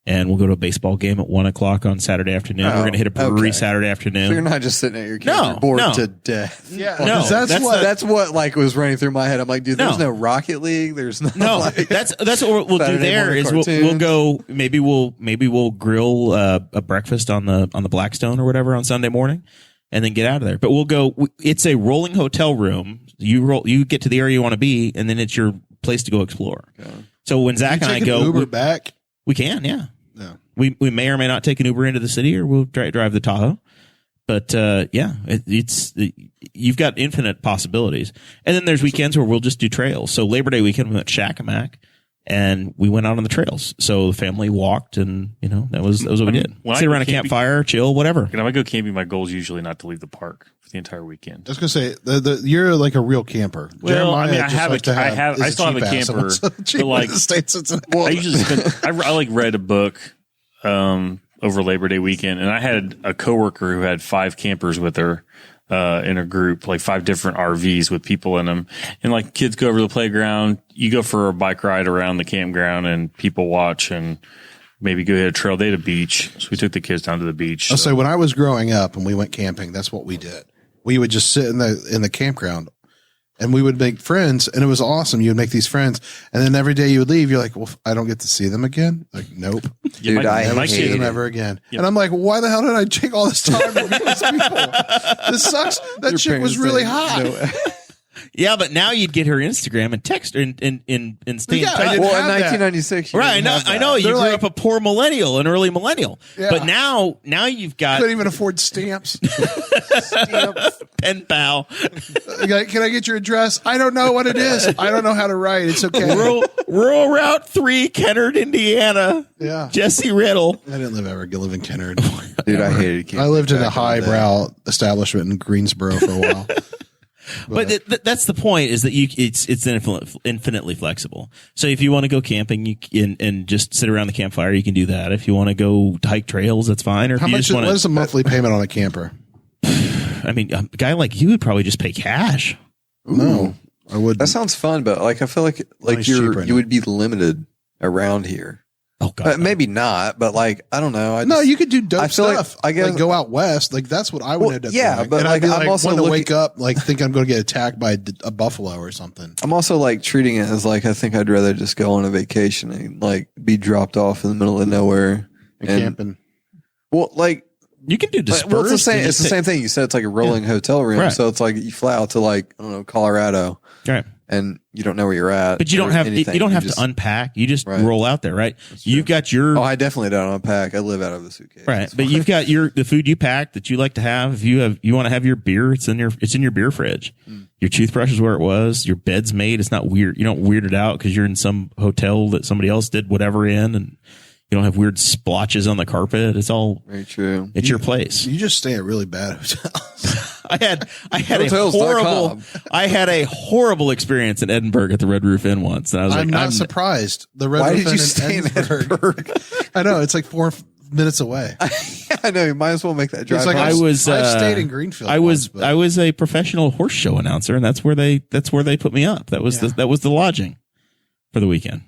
Speaker 2: and we'll go to a baseball game at 1:00 on Saturday afternoon. We're going to hit a brewery Saturday afternoon.
Speaker 5: So you're not just sitting at your camper bored to death.
Speaker 3: Yeah,
Speaker 2: no,
Speaker 5: that's what like was running through my head. I'm like, dude, there's no Rocket League. There's no. Like,
Speaker 2: that's what we'll do there is we'll go. Maybe we'll grill a breakfast on the Blackstone or whatever on Sunday morning, and then get out of there. But we'll go. It's a rolling hotel room. You get to the area you want to be, and then it's your place to go explore. Okay. So when Zach and I go,
Speaker 3: Uber back.
Speaker 2: We can, yeah.
Speaker 3: Yeah.
Speaker 2: We may or may not take an Uber into the city, or we'll drive the Tahoe. But you've got infinite possibilities. And then there's weekends where we'll just do trails. So Labor Day weekend we went Shakamak, and we went out on the trails. So the family walked, and that was what we did. Sit around a campfire, chill, whatever.
Speaker 4: When I go camping, my goal is usually not to leave the park for the entire weekend.
Speaker 3: I was gonna say you're like a real camper.
Speaker 4: Well,
Speaker 3: Jeremiah
Speaker 4: I mean, I still have a camper, but like, I usually I like read a book over Labor Day weekend, and I had a coworker who had 5 campers with her in a group, like 5 different RVs with people in them, and like kids go over to the playground. You go for a bike ride around the campground, and people watch and maybe go hit a trail. They had a beach, so we took the kids down to the beach.
Speaker 3: So when I was growing up and we went camping, that's what we did. We would just sit in the campground, and we would make friends, and it was awesome. You would make these friends, and then every day you would leave. You're like, well, I don't get to see them again. Like, nope.
Speaker 5: Dude, I
Speaker 3: never see them ever again. Yep. And I'm like, why the hell did I take all this time to meet these people? This sucks. That chick was really hot.
Speaker 5: No.
Speaker 2: Yeah, but now you'd get her Instagram and text her and stay in touch.
Speaker 5: Well, in 1996,
Speaker 2: right? I know. You grew up a poor millennial, an early millennial, but now you've got
Speaker 3: couldn't even afford stamps.
Speaker 2: Pen pal.
Speaker 3: Can I get your address? I don't know what it is. I don't know how to write. It's okay.
Speaker 2: Rural Route 3, Kennard, Indiana.
Speaker 3: Yeah.
Speaker 2: Jesse Riddle.
Speaker 3: I didn't live in Kennard.
Speaker 5: Dude, I hated camping.
Speaker 3: I lived in a
Speaker 5: back the day.
Speaker 3: highbrow establishment in Greensboro for a while.
Speaker 2: But that's the point, is that it's infinitely flexible. So if you want to go camping and just sit around the campfire, you can do that. If you want to go hike trails, that's fine. Or if
Speaker 3: How
Speaker 2: you
Speaker 3: much?
Speaker 2: just want
Speaker 3: What is the monthly payment on a camper?
Speaker 2: I mean, a guy like you would probably just pay cash.
Speaker 3: No, I would.
Speaker 5: That sounds fun, but like I feel like
Speaker 3: Money's cheap right
Speaker 5: you
Speaker 3: now.
Speaker 5: would be limited around here.
Speaker 2: Oh God,
Speaker 5: Maybe not, but like I don't know.
Speaker 3: No, you could do dope
Speaker 5: I feel like-
Speaker 3: stuff.
Speaker 5: I guess-
Speaker 3: like go out west. Like that's what I would end up
Speaker 5: yeah,
Speaker 3: doing.
Speaker 5: but,
Speaker 3: and
Speaker 5: like,
Speaker 3: I'd be
Speaker 5: I'm also
Speaker 3: wanting to
Speaker 5: looking-
Speaker 3: wake up like think I'm going to get attacked by a buffalo or something.
Speaker 5: I'm also like treating it as like I think I'd rather just go on a vacation and like be dropped off in the middle of nowhere
Speaker 3: And camping.
Speaker 5: Well, like
Speaker 2: you can do dispersed.
Speaker 5: well, it's the same.
Speaker 2: and
Speaker 5: It's the
Speaker 2: just
Speaker 5: same thing. You said it's like a rolling hotel room,
Speaker 2: Right.
Speaker 5: so it's like you fly out to like I don't know Colorado,
Speaker 2: Right.
Speaker 5: and you don't know where you're at.
Speaker 2: But you don't
Speaker 5: or
Speaker 2: have
Speaker 5: anything.
Speaker 2: you don't have
Speaker 5: just-
Speaker 2: to unpack. You just
Speaker 5: Right.
Speaker 2: roll out there, right? You've got your
Speaker 5: Oh, I definitely don't unpack. I live out of the suitcase.
Speaker 2: right,
Speaker 5: It's
Speaker 2: but
Speaker 5: fine.
Speaker 2: you've got the food you pack that you like to have. If you want to have your beer, it's in your beer fridge. Your toothbrush is where it was. Your bed's made. It's not weird. You don't weird it out because you're in some hotel that somebody else did whatever in, and you don't have weird splotches on the carpet. It's all
Speaker 5: very true.
Speaker 2: it's your place.
Speaker 3: You just stay at really bad hotels.
Speaker 2: I had
Speaker 5: Hotels.com.
Speaker 2: I had a horrible experience in Edinburgh at the Red Roof Inn once, and I was
Speaker 3: I'm
Speaker 2: like,
Speaker 3: not surprised. The Red
Speaker 5: Why
Speaker 3: Roof
Speaker 5: did you
Speaker 3: Inn
Speaker 5: stay in Edinburgh?
Speaker 3: I know it's like 4 minutes away.
Speaker 5: I know. You might as well make that drive.
Speaker 3: It's like
Speaker 5: home.
Speaker 3: I've stayed in Greenfield.
Speaker 2: I was
Speaker 3: once, but-
Speaker 2: I was a professional horse show announcer, and that's where they put me up. That was that was the lodging for the weekend.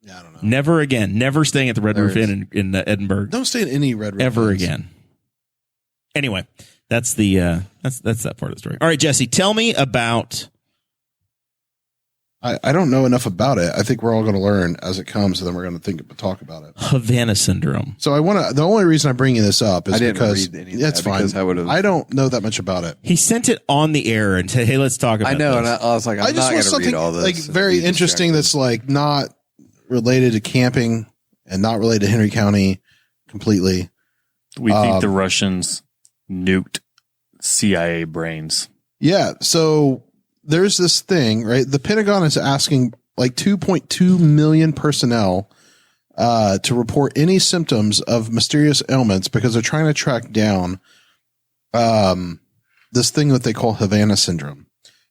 Speaker 3: Yeah, I don't know.
Speaker 2: Never again. Never staying at the Red
Speaker 5: There
Speaker 2: Roof
Speaker 5: is.
Speaker 2: Inn in Edinburgh
Speaker 3: Don't stay in any Red Roof
Speaker 2: ever
Speaker 3: Inns.
Speaker 2: again. Anyway, that's the that's that part of the story. All right, Jesse, tell me about.
Speaker 3: I don't know enough about it. I think we're all going to learn as it comes, and then we're going to talk about it.
Speaker 2: Havana syndrome.
Speaker 3: So I want to. The only reason I'm bringing this up is
Speaker 5: I didn't
Speaker 3: because
Speaker 5: read any of
Speaker 3: that's
Speaker 5: that
Speaker 3: fine.
Speaker 5: because I would've-
Speaker 3: I don't know that much about it.
Speaker 2: He sent it on the air and said, "Hey, let's talk about."
Speaker 5: I know,
Speaker 2: this.
Speaker 5: and I was like, I'm
Speaker 3: I just
Speaker 5: not
Speaker 3: want
Speaker 5: going to
Speaker 3: something
Speaker 5: read all this.
Speaker 3: like
Speaker 5: and
Speaker 3: very
Speaker 5: be
Speaker 3: interesting
Speaker 5: distracted.
Speaker 3: that's like not related to camping and not related to Henry County completely.
Speaker 4: We think the Russians nuked CIA brains.
Speaker 3: Yeah. So there's this thing, right? The Pentagon is asking like 2.2 million personnel to report any symptoms of mysterious ailments because they're trying to track down this thing that they call Havana syndrome.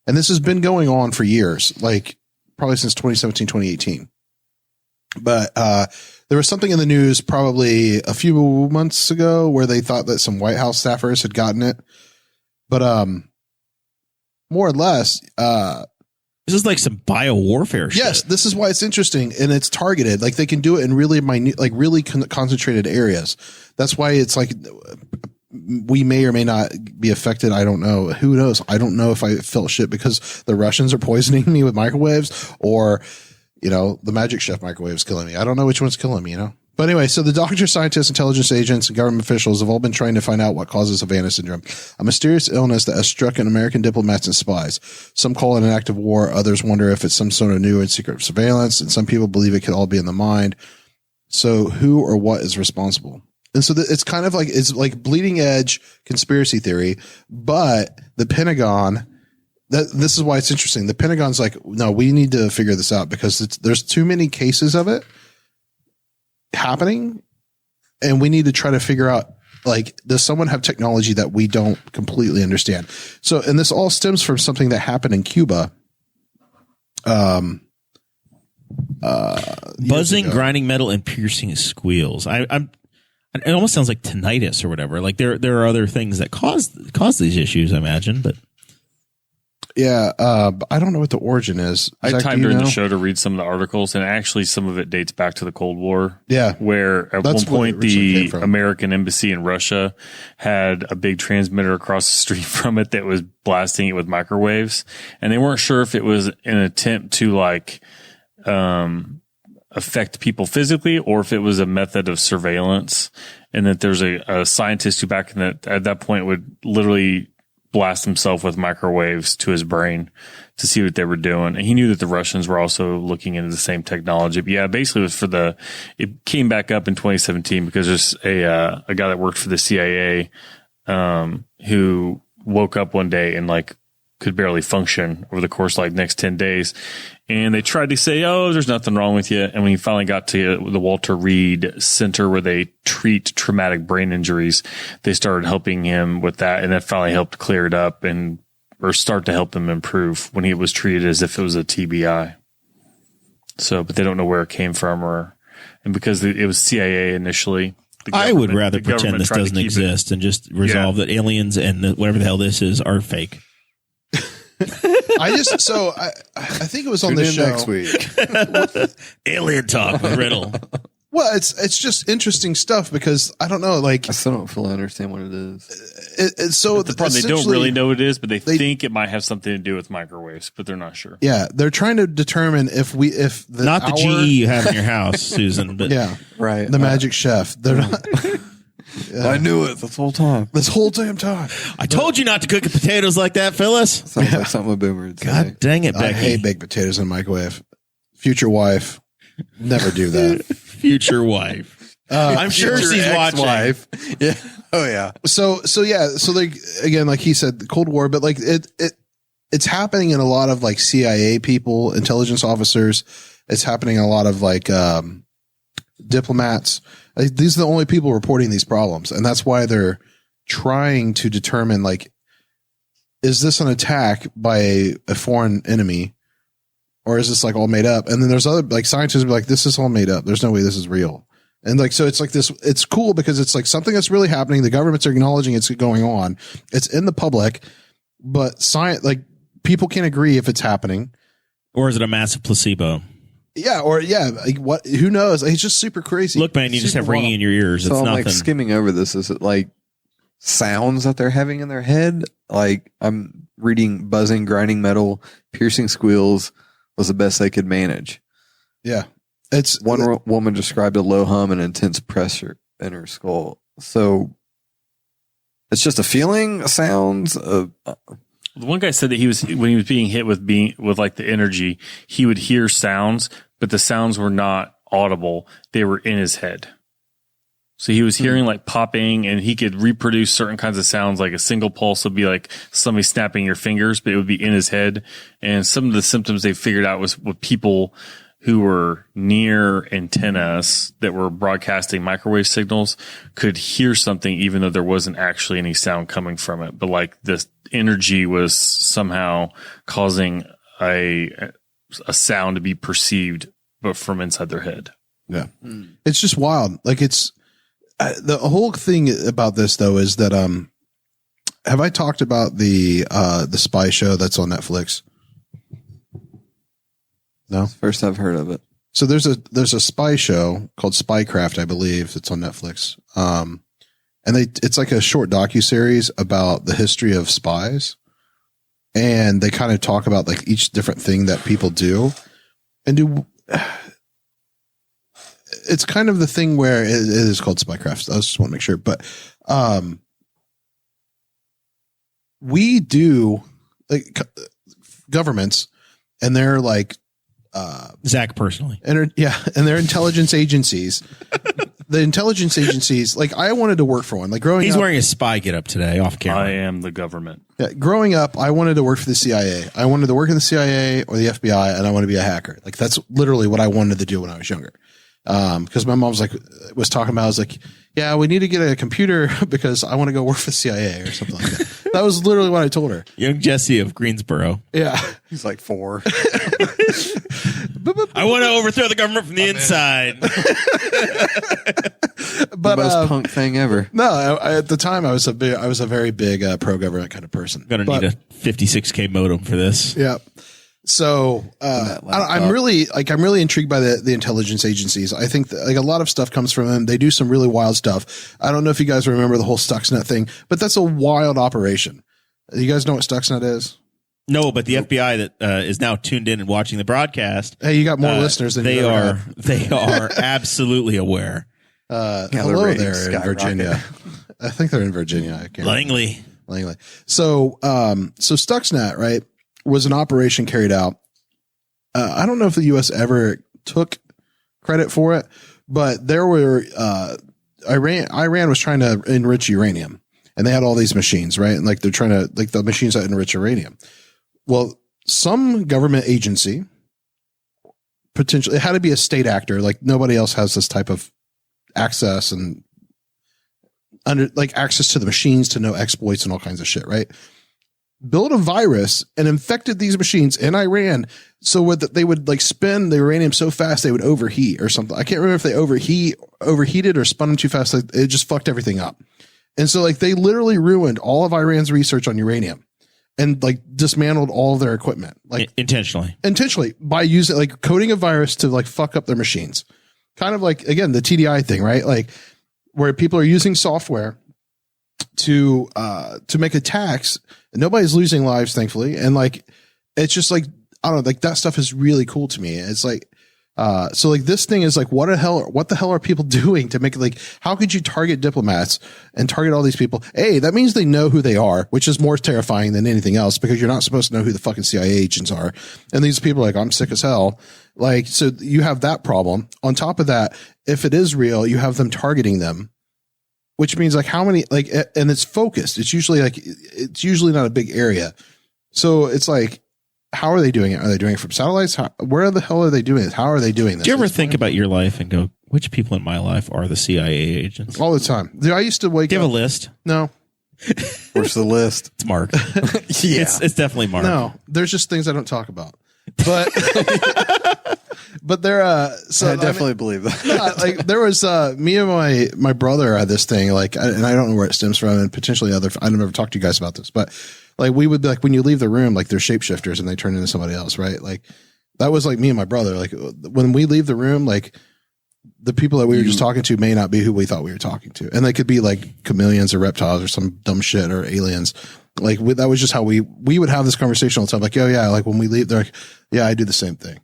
Speaker 3: And this has been going on for years, like probably since 2017, 2018. But there was something in the news probably a few months ago where they thought that some White House staffers had gotten it. But more or less,
Speaker 2: This is like some biowarfare shit.
Speaker 3: yes, this is why it's interesting and it's targeted. Like they can do it in really minute, like really concentrated areas. That's why it's like we may or may not be affected. I don't know. Who knows? I don't know if I felt shit because the Russians are poisoning me with microwaves or, you know, the Magic Chef microwave is killing me. I don't know which one's killing me, you know? But anyway, so the doctors, scientists, intelligence agents, and government officials have all been trying to find out what causes Havana syndrome, a mysterious illness that has struck American diplomats and spies. Some call it an act of war. Others wonder if it's some sort of new and secret surveillance. And some people believe it could all be in the mind. So who or what is responsible? And so it's kind of like, it's like bleeding edge conspiracy theory, but the Pentagon, this is why it's interesting. The Pentagon's like, no, we need to figure this out because there's too many cases of it happening, and we need to try to figure out, like, does someone have technology that we don't completely understand? So, and this all stems from something that happened in Cuba.
Speaker 2: Buzzing, grinding metal, and piercing squeals. It almost sounds like tinnitus or whatever. Like there are other things that cause these issues, I imagine. But
Speaker 3: Yeah, but I don't know what the origin is.
Speaker 4: I
Speaker 3: Zach,
Speaker 4: timed
Speaker 3: do you
Speaker 4: during the
Speaker 3: know?
Speaker 4: show to read some of the articles, and actually some of it dates back to the Cold War.
Speaker 3: Yeah.
Speaker 4: Where at
Speaker 3: That's
Speaker 4: one
Speaker 3: where it
Speaker 4: point
Speaker 3: originally
Speaker 4: the
Speaker 3: came from.
Speaker 4: American embassy in Russia had a big transmitter across the street from it that was blasting it with microwaves. And they weren't sure if it was an attempt to like affect people physically or if it was a method of surveillance. And that there's a scientist who back at that point would literally blast himself with microwaves to his brain to see what they were doing. And he knew that the Russians were also looking into the same technology. But yeah, basically it was it came back up in 2017 because there's a guy that worked for the CIA, who woke up one day and like could barely function over the course of like next 10 days. And they tried to say, oh, there's nothing wrong with you. And when he finally got to the Walter Reed Center where they treat traumatic brain injuries, they started helping him with that. And that finally helped clear it up or start to help him improve when he was treated as if it was a TBI. So, but they don't know where it came from and because it was CIA initially.
Speaker 2: I would rather pretend this doesn't exist and just resolve that aliens and whatever the hell this is are fake.
Speaker 3: I think it was on the show
Speaker 5: next week.
Speaker 2: Alien talk with Riddle.
Speaker 3: Well, it's just interesting stuff because I don't know, like
Speaker 5: I still don't fully understand what it is.
Speaker 3: So
Speaker 4: the problem, they don't really know what it is, but they think it might have something to do with microwaves, but they're not sure.
Speaker 3: Yeah, they're trying to determine if
Speaker 2: the GE you have in your house, Susan, but
Speaker 5: right,
Speaker 3: the Magic Chef. They're not.
Speaker 5: I knew it this whole time.
Speaker 3: This whole damn time.
Speaker 2: I told you not to cook potatoes like that, Phyllis.
Speaker 5: Sounds like something a boomer would say.
Speaker 2: God dang it, Becky.
Speaker 3: I hate baked potatoes in a microwave. Future wife, never do that.
Speaker 2: Future wife. I'm sure she's watching.
Speaker 5: Yeah. Oh yeah.
Speaker 3: So like again, like he said, the Cold War, but like it's happening in a lot of like CIA people, intelligence officers. It's happening in a lot of like diplomats. These are the only people reporting these problems. And that's why they're trying to determine, like, is this an attack by a foreign enemy or is this like all made up? And then there's other like scientists be like, this is all made up. There's no way this is real. And like, so it's like this, it's cool because it's like something that's really happening. The governments are acknowledging it's going on. It's in the public, but science, like people can't agree if it's happening.
Speaker 2: Or is it a massive placebo?
Speaker 3: Yeah, like what? Who knows? It's just super crazy.
Speaker 2: Look, man, you just have ringing in your ears.
Speaker 5: So
Speaker 2: it's
Speaker 5: I'm
Speaker 2: nothing.
Speaker 5: like skimming over this. Is it like sounds that they're having in their head? Like I'm reading buzzing, grinding metal, piercing squeals was the best they could manage.
Speaker 3: Yeah, it's
Speaker 5: one woman described a low hum and intense pressure in her skull. So it's just a feeling, sounds.
Speaker 4: The one guy said that when he was being hit with like the energy, he would hear sounds, but the sounds were not audible. They were in his head. So he was hearing like popping and he could reproduce certain kinds of sounds. Like a single pulse would be like somebody snapping your fingers, but it would be in his head. And some of the symptoms they figured out was with people who were near antennas that were broadcasting microwave signals could hear something even though there wasn't actually any sound coming from it. But like this energy was somehow causing a sound to be perceived, but from inside their head.
Speaker 3: Yeah. It's just wild. Like it's the whole thing about this though is that, have I talked about the spy show that's on Netflix? No,
Speaker 5: first I've heard of it.
Speaker 3: So there's a spy show called Spycraft, I believe. It's on Netflix. And it's like a short docuseries about the history of spies. And they kind of talk about like each different thing that people do it's kind of the thing where it is called Spycraft. I just want to make sure, but, we do like governments and they're like,
Speaker 2: Zach personally.
Speaker 3: And their intelligence agencies. The intelligence agencies, like I wanted to work for one. Like growing up.
Speaker 2: He's wearing a spy get up today off camera.
Speaker 4: I am the government.
Speaker 3: Yeah, growing up, I wanted to work for the CIA. I wanted to work in the CIA or the FBI and I wanted to be a hacker. Like that's literally what I wanted to do when I was younger. Cause my mom was talking about, I was like, yeah, we need to get a computer because I want to go work for the CIA or something like that. That was literally what I told her.
Speaker 2: Young Jesse of Greensboro.
Speaker 3: Yeah.
Speaker 5: He's like 4.
Speaker 2: I want to overthrow the government from the inside.
Speaker 3: But
Speaker 5: the most punk thing ever.
Speaker 3: No, at the time I was a very big pro-government kind of person.
Speaker 2: Gonna need a 56K modem for this.
Speaker 3: Yeah. So I'm really intrigued by the intelligence agencies. I think that, like a lot of stuff comes from them. They do some really wild stuff. I don't know if you guys remember the whole Stuxnet thing, but that's a wild operation. You guys know what Stuxnet is?
Speaker 2: No, but the FBI that is now tuned in and watching the broadcast.
Speaker 3: Hey, you got more listeners than
Speaker 2: they are. They are absolutely aware.
Speaker 3: Hello there in Virginia. I think they're in Virginia. I can't
Speaker 2: Langley.
Speaker 3: So Stuxnet, right, was an operation carried out. I don't know if the U.S. ever took credit for it, but there were Iran was trying to enrich uranium, and they had all these machines, right? And like they're trying to like the machines that enrich uranium. Well, some government agency, potentially, it had to be a state actor. Like nobody else has this type of access and access to the machines to know exploits and all kinds of shit, right? Built a virus and infected these machines in Iran so that they would like spin the uranium so fast they would overheat or something. I can't remember if they overheated or spun them too fast. Like, it just fucked everything up. And so like they literally ruined all of Iran's research on uranium and like dismantled all of their equipment, like intentionally by using like coding a virus to like fuck up their machines. Kind of like, again, the TDI thing, right? Like where people are using software to make attacks and nobody's losing lives, thankfully. And like, it's just like, I don't know, like that stuff is really cool to me. It's like, so like this thing is like, what the hell are people doing to make it like, how could you target diplomats and target all these people? Hey, that means they know who they are, which is more terrifying than anything else because you're not supposed to know who the fucking CIA agents are. And these people are like, I'm sick as hell. Like, so you have that problem. On top of that, if it is real, you have them targeting them, which means like how many, like, and it's focused. It's usually not a big area. So it's like, how are they doing it? Are they doing it from satellites? Where the hell are they doing it? How are they doing this?
Speaker 2: Do you ever think about your life and go, which people in my life are the CIA agents?
Speaker 3: All the time. Dude, I used to wake up.
Speaker 2: Do you have a list?
Speaker 3: No.
Speaker 5: Where's the list?
Speaker 2: It's Mark.
Speaker 5: Yeah.
Speaker 2: It's definitely Mark.
Speaker 3: No, there's just things I don't talk about. But but there so
Speaker 5: I definitely believe that.
Speaker 3: Yeah, like there was me and my brother had this thing like, and I don't know where it stems from, and potentially I never talked to you guys about this, but like we would be like, when you leave the room, like they're shapeshifters and they turn into somebody else, right? Like that was like me and my brother. Like when we leave the room, like the people that we were just talking to may not be who we thought we were talking to, and they could be like chameleons or reptiles or some dumb shit or aliens. Like that was just how we would have this conversation all the time. Like, oh yeah, like when we leave, they're like, yeah, I do the same thing.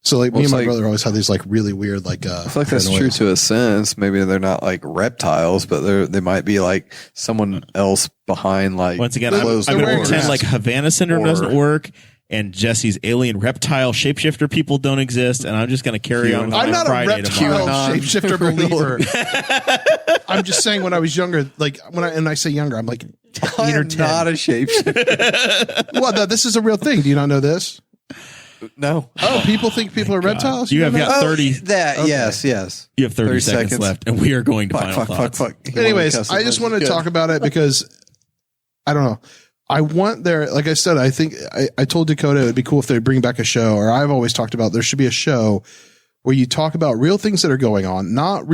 Speaker 3: So like me and my brother always had these like really weird like. I
Speaker 5: feel like that's true to a sense. Maybe they're not like reptiles, but they might be like someone else behind. Like
Speaker 2: once again, I'm going to pretend like Havana syndrome doesn't work. And Jesse's alien reptile shapeshifter people don't exist, and I'm just going to carry on.
Speaker 3: I'm not
Speaker 2: Friday
Speaker 3: a reptile shapeshifter believer. I'm just saying, when I was younger, like and I say younger, I'm like 8 or 10.
Speaker 5: Not a shapeshifter.
Speaker 3: Well, this is a real thing. Do you not know this?
Speaker 5: No.
Speaker 3: Oh, people think people are reptiles.
Speaker 2: You have got 30.
Speaker 5: That okay. Yes.
Speaker 2: You have 30 seconds left, and we are going to final thoughts.
Speaker 3: Anyways, I just want to talk about it because I don't know. I want like I said, I think I told Dakota it would be cool if they bring back a show, or I've always talked about there should be a show where you talk about real things that are going on, not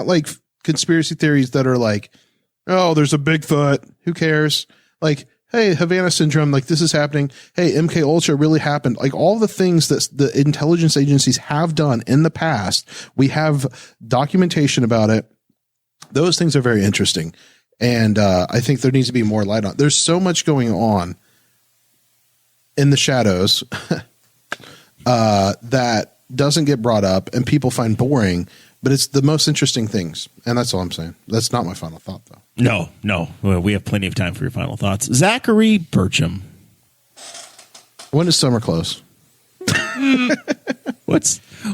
Speaker 3: like conspiracy theories that are like, oh, there's a Bigfoot. Who cares? Like, hey, Havana syndrome, like this is happening. Hey, MK Ultra really happened. Like all the things that the intelligence agencies have done in the past, we have documentation about it. Those things are very interesting. And I think there needs to be more light on. There's so much going on in the shadows that doesn't get brought up and people find boring, but it's the most interesting things. And that's all I'm saying. That's not my final thought, though.
Speaker 2: No. Well, we have plenty of time for your final thoughts. Zachary Burcham.
Speaker 3: When does summer close?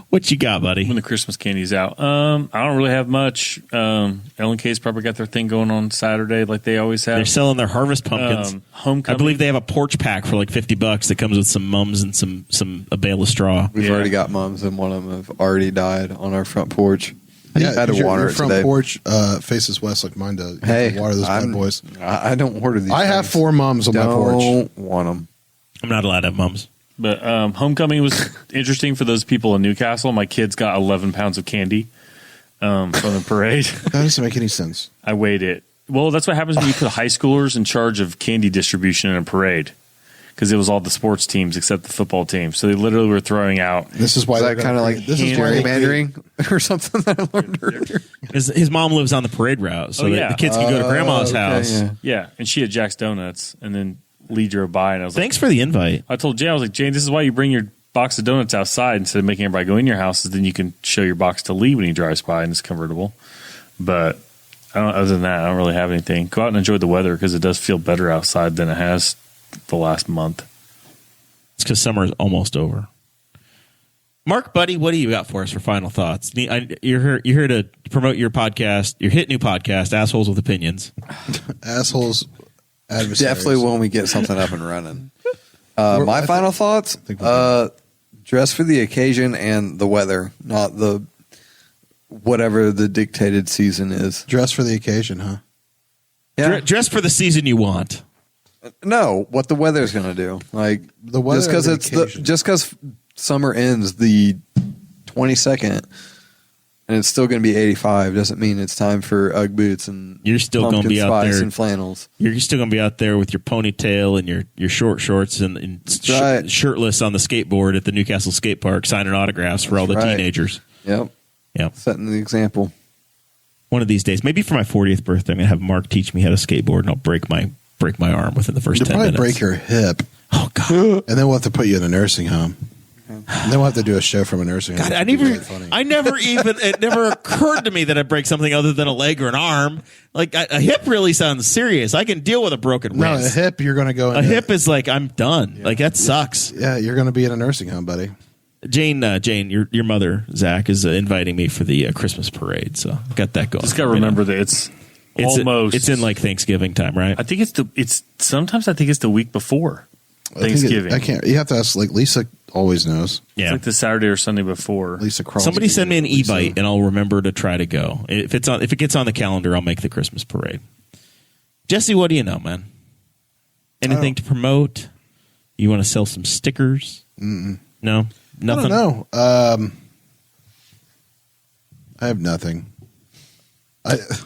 Speaker 2: What you got, buddy?
Speaker 4: When the Christmas candy's out. I don't really have much. L&K's probably got their thing going on Saturday like they always have.
Speaker 2: They're selling their harvest pumpkins.
Speaker 4: Homecoming.
Speaker 2: I believe they have a porch pack for like $50 that comes with some mums and a bale of straw.
Speaker 5: We've already got mums, and one of them have already died on our front porch.
Speaker 3: Yeah,
Speaker 5: I had to water
Speaker 3: your
Speaker 5: it
Speaker 3: front
Speaker 5: today.
Speaker 3: porch faces west like mine does. You
Speaker 5: Hey,
Speaker 3: have to water those bad boys.
Speaker 5: I don't order these.
Speaker 3: I have 4 mums on my porch.
Speaker 5: Don't want them.
Speaker 2: I'm not allowed to have mums.
Speaker 4: But homecoming was interesting for those people in Newcastle. My kids got 11 pounds of candy from the parade.
Speaker 3: That doesn't make any sense.
Speaker 4: I weighed it. Well, that's what happens when you put high schoolers in charge of candy distribution in a parade, because it was all the sports teams except the football team. So they literally were throwing out.
Speaker 3: This is why
Speaker 5: that kind of like gerrymandering or something that I learned earlier.
Speaker 2: His mom lives on the parade route, so the kids can go to grandma's house.
Speaker 4: Yeah, and she had Jack's Donuts, and then Lee drove by, and I was
Speaker 2: Thanks for the invite.
Speaker 4: I told Jane, I was like, Jane, this is why you bring your box of donuts outside instead of making everybody go in your house. Then you can show your box to Lee when he drives by and it's convertible. But other than that, I don't really have anything. Go out and enjoy the weather because it does feel better outside than it has the last month.
Speaker 2: It's because summer is almost over. Mark, buddy, what do you got for us for final thoughts? You're here to promote your podcast, your hit new podcast, Assholes with Opinions.
Speaker 3: Assholes, adversaries.
Speaker 5: Definitely when we get something up and running. My final thoughts: dress for the occasion and the weather, not the whatever the dictated season is.
Speaker 3: Dress for the occasion, huh?
Speaker 5: Yeah.
Speaker 2: Dress for the season you want.
Speaker 5: No, what the weather's going to do. Like
Speaker 3: The weather
Speaker 5: just because
Speaker 3: or the
Speaker 5: it's
Speaker 3: occasion?
Speaker 5: just because summer ends the 22nd and it's still going to be 85 doesn't mean it's time for Ugg boots and
Speaker 2: You're still gonna
Speaker 5: pumpkin
Speaker 2: be out
Speaker 5: spice
Speaker 2: there.
Speaker 5: and flannels.
Speaker 2: You're still going to be out there with your ponytail and your short shorts and
Speaker 5: right.
Speaker 2: shirtless on the skateboard at the Newcastle skate park, signing autographs for all the
Speaker 5: right.
Speaker 2: teenagers.
Speaker 5: Yep,
Speaker 2: Yep.
Speaker 5: setting the example.
Speaker 2: One of these days, maybe for my 40th birthday, I'm going to have Mark teach me how to skateboard, and I'll break my arm within the first
Speaker 3: You'll
Speaker 2: 10
Speaker 3: probably
Speaker 2: minutes.
Speaker 3: break your hip,
Speaker 2: Oh God!
Speaker 3: and then we'll have to put you in a nursing home. And then we'll have to do a show from a nursing home.
Speaker 2: God,
Speaker 3: It'd be really funny.
Speaker 2: it never occurred to me that I'd break something other than a leg or an arm. Like a hip really sounds serious. I can deal with a broken
Speaker 3: No, a
Speaker 2: wrist.
Speaker 3: hip, you're going to go.
Speaker 2: A hip is like I'm done. Like that sucks.
Speaker 3: Yeah, you're going to be in a nursing home, buddy.
Speaker 2: Jane, your mother, Zach, is inviting me for the Christmas parade. So got that going.
Speaker 4: Just got to remember that it's almost.
Speaker 2: It's in like Thanksgiving time, right?
Speaker 4: I think sometimes I think it's the week before Thanksgiving.
Speaker 3: I can't. You have to ask. Like Lisa always knows.
Speaker 4: It's
Speaker 2: Yeah.
Speaker 4: like the Saturday or Sunday before.
Speaker 3: Lisa Crosby.
Speaker 2: Somebody send me an
Speaker 3: Lisa.
Speaker 2: e-bite and I'll remember to try to go. If it gets on the calendar, I'll make the Christmas parade. Jesse, what do you know, man? Anything to promote? You want to sell some stickers? No, nothing.
Speaker 3: I don't know. I have nothing.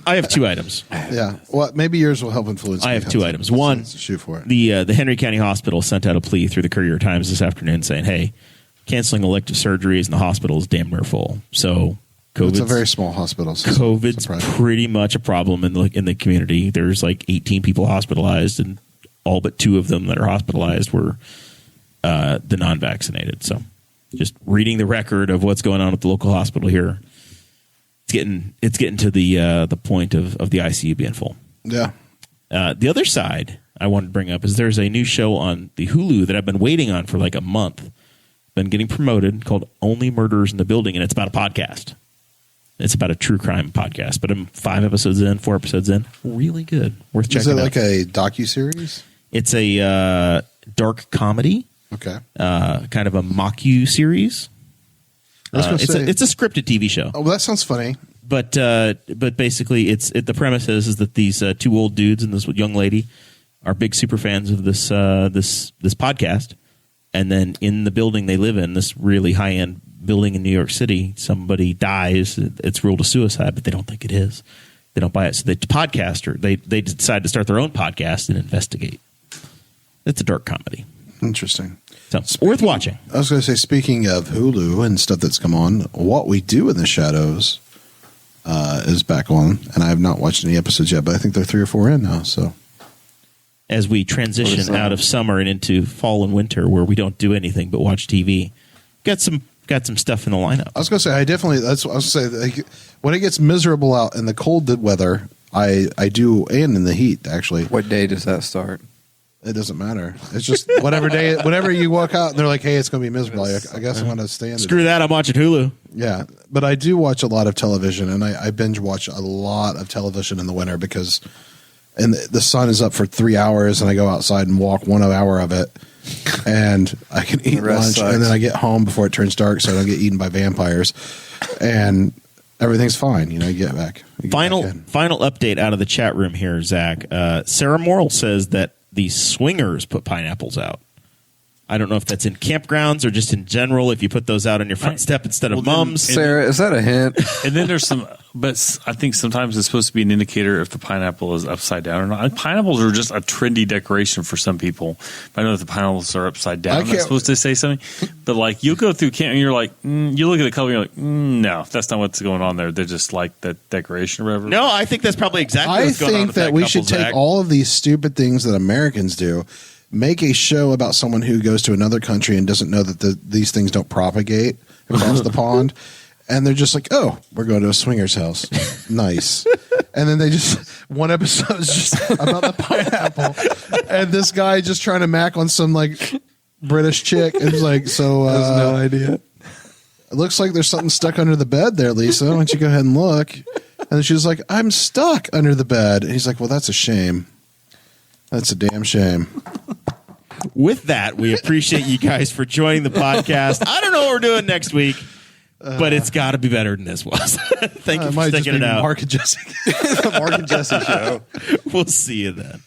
Speaker 2: I have two items.
Speaker 3: Yeah. Well, maybe yours will help influence.
Speaker 2: I
Speaker 3: me.
Speaker 2: have two items. One,
Speaker 3: Let's shoot for it.
Speaker 2: the Henry County Hospital sent out a plea through the Courier Times this afternoon saying, "Hey, canceling elective surgeries in the hospital is damn near full." So
Speaker 3: It's a
Speaker 2: COVID's,
Speaker 3: very small hospital. So
Speaker 2: COVID's
Speaker 3: surprising.
Speaker 2: pretty much a problem in the community. There's like 18 people hospitalized, and all but 2 of them that are hospitalized were the non-vaccinated. So just reading the record of what's going on at the local hospital here, it's getting to the point of the ICU being full.
Speaker 3: Yeah.
Speaker 2: The other side I wanted to bring up is there's a new show on the Hulu that I've been waiting on for like a month. Been getting promoted called Only Murders in the Building, and it's about a podcast. It's about a true crime podcast, but I'm 4 episodes in. Really good. Worth checking
Speaker 3: Is it
Speaker 2: out.
Speaker 3: like a docuseries?
Speaker 2: It's a dark comedy,
Speaker 3: Okay.
Speaker 2: kind of a mock-you series.
Speaker 3: I was gonna say-
Speaker 2: It's a scripted TV show.
Speaker 3: Oh, well, that sounds funny.
Speaker 2: But basically, the premise is that these 2 old dudes and this young lady are big super fans of this podcast, and then in the building they live in, this really high end building in New York City, somebody dies. It's ruled a suicide, but they don't think it is. They don't buy it, so they decide to start their own podcast and investigate. It's a dark comedy,
Speaker 3: Interesting.
Speaker 2: so worth watching.
Speaker 3: I was going to say, speaking of Hulu and stuff that's come on, What We Do in the Shadows is back on, and I have not watched any episodes yet, but I think they're 3 or 4 in now. So
Speaker 2: As we transition out of summer and into fall and winter, where we don't do anything but watch TV, got some stuff in the lineup.
Speaker 3: I was going to say, that's what I was going to say. Like, when it gets miserable out in the cold weather, I do, and in the heat, actually.
Speaker 5: What day does that start?
Speaker 3: It doesn't matter. It's just whatever day, whenever you walk out and they're like, hey, it's going to be miserable. I guess I'm going to stay in.
Speaker 2: Screw that! I'm watching Hulu.
Speaker 3: Yeah, but I do watch a lot of television, and I binge watch a lot of television in the winter because the sun is up for 3 hours, and I go outside and walk 1 hour of it, and I can eat
Speaker 5: The rest
Speaker 3: lunch,
Speaker 5: sucks.
Speaker 3: and then I get home before it turns dark, so I don't get eaten by vampires, and everything's fine. You get back. You get
Speaker 2: Final
Speaker 3: back in.
Speaker 2: update out of the chat room here, Zach. Sarah Morrell says that the swingers put pineapples out. I don't know if that's in campgrounds or just in general. If you put those out on your front step instead of
Speaker 4: Well, then-
Speaker 2: mums,
Speaker 5: Sarah, is that a hint?
Speaker 4: And then there's but I think sometimes it's supposed to be an indicator if the pineapple is upside down or not. Pineapples are just a trendy decoration for some people. I know that the pineapples are upside down. That's supposed to say something. But like you'll go through camp and you're like, you look at the color and you're like, no, that's not what's going on there. They're just like that decoration or whatever.
Speaker 2: no, I think that's probably exactly
Speaker 3: I
Speaker 2: what's going on
Speaker 3: think
Speaker 2: with
Speaker 3: that we
Speaker 2: couple,
Speaker 3: should take
Speaker 2: Zach.
Speaker 3: all of these stupid things that Americans do, make a show about someone who goes to another country and doesn't know that these things don't propagate across the pond. And they're just like, oh, we're going to a swinger's house. Nice. And then they one episode is just about the pineapple. And this guy just trying to mac on some like British chick. And it's like, so,
Speaker 5: no idea.
Speaker 3: it looks like there's something stuck under the bed there, Lisa. Why don't you go ahead and look? And she was like, I'm stuck under the bed. And he's like, well, that's a shame. That's a damn shame.
Speaker 2: With that, we appreciate you guys for joining the podcast. I don't know what we're doing next week, but it's got to be better than this was. Thank you for sticking it out.
Speaker 3: Mark and Jesse.
Speaker 5: The Mark and Jesse show.
Speaker 2: We'll see you then.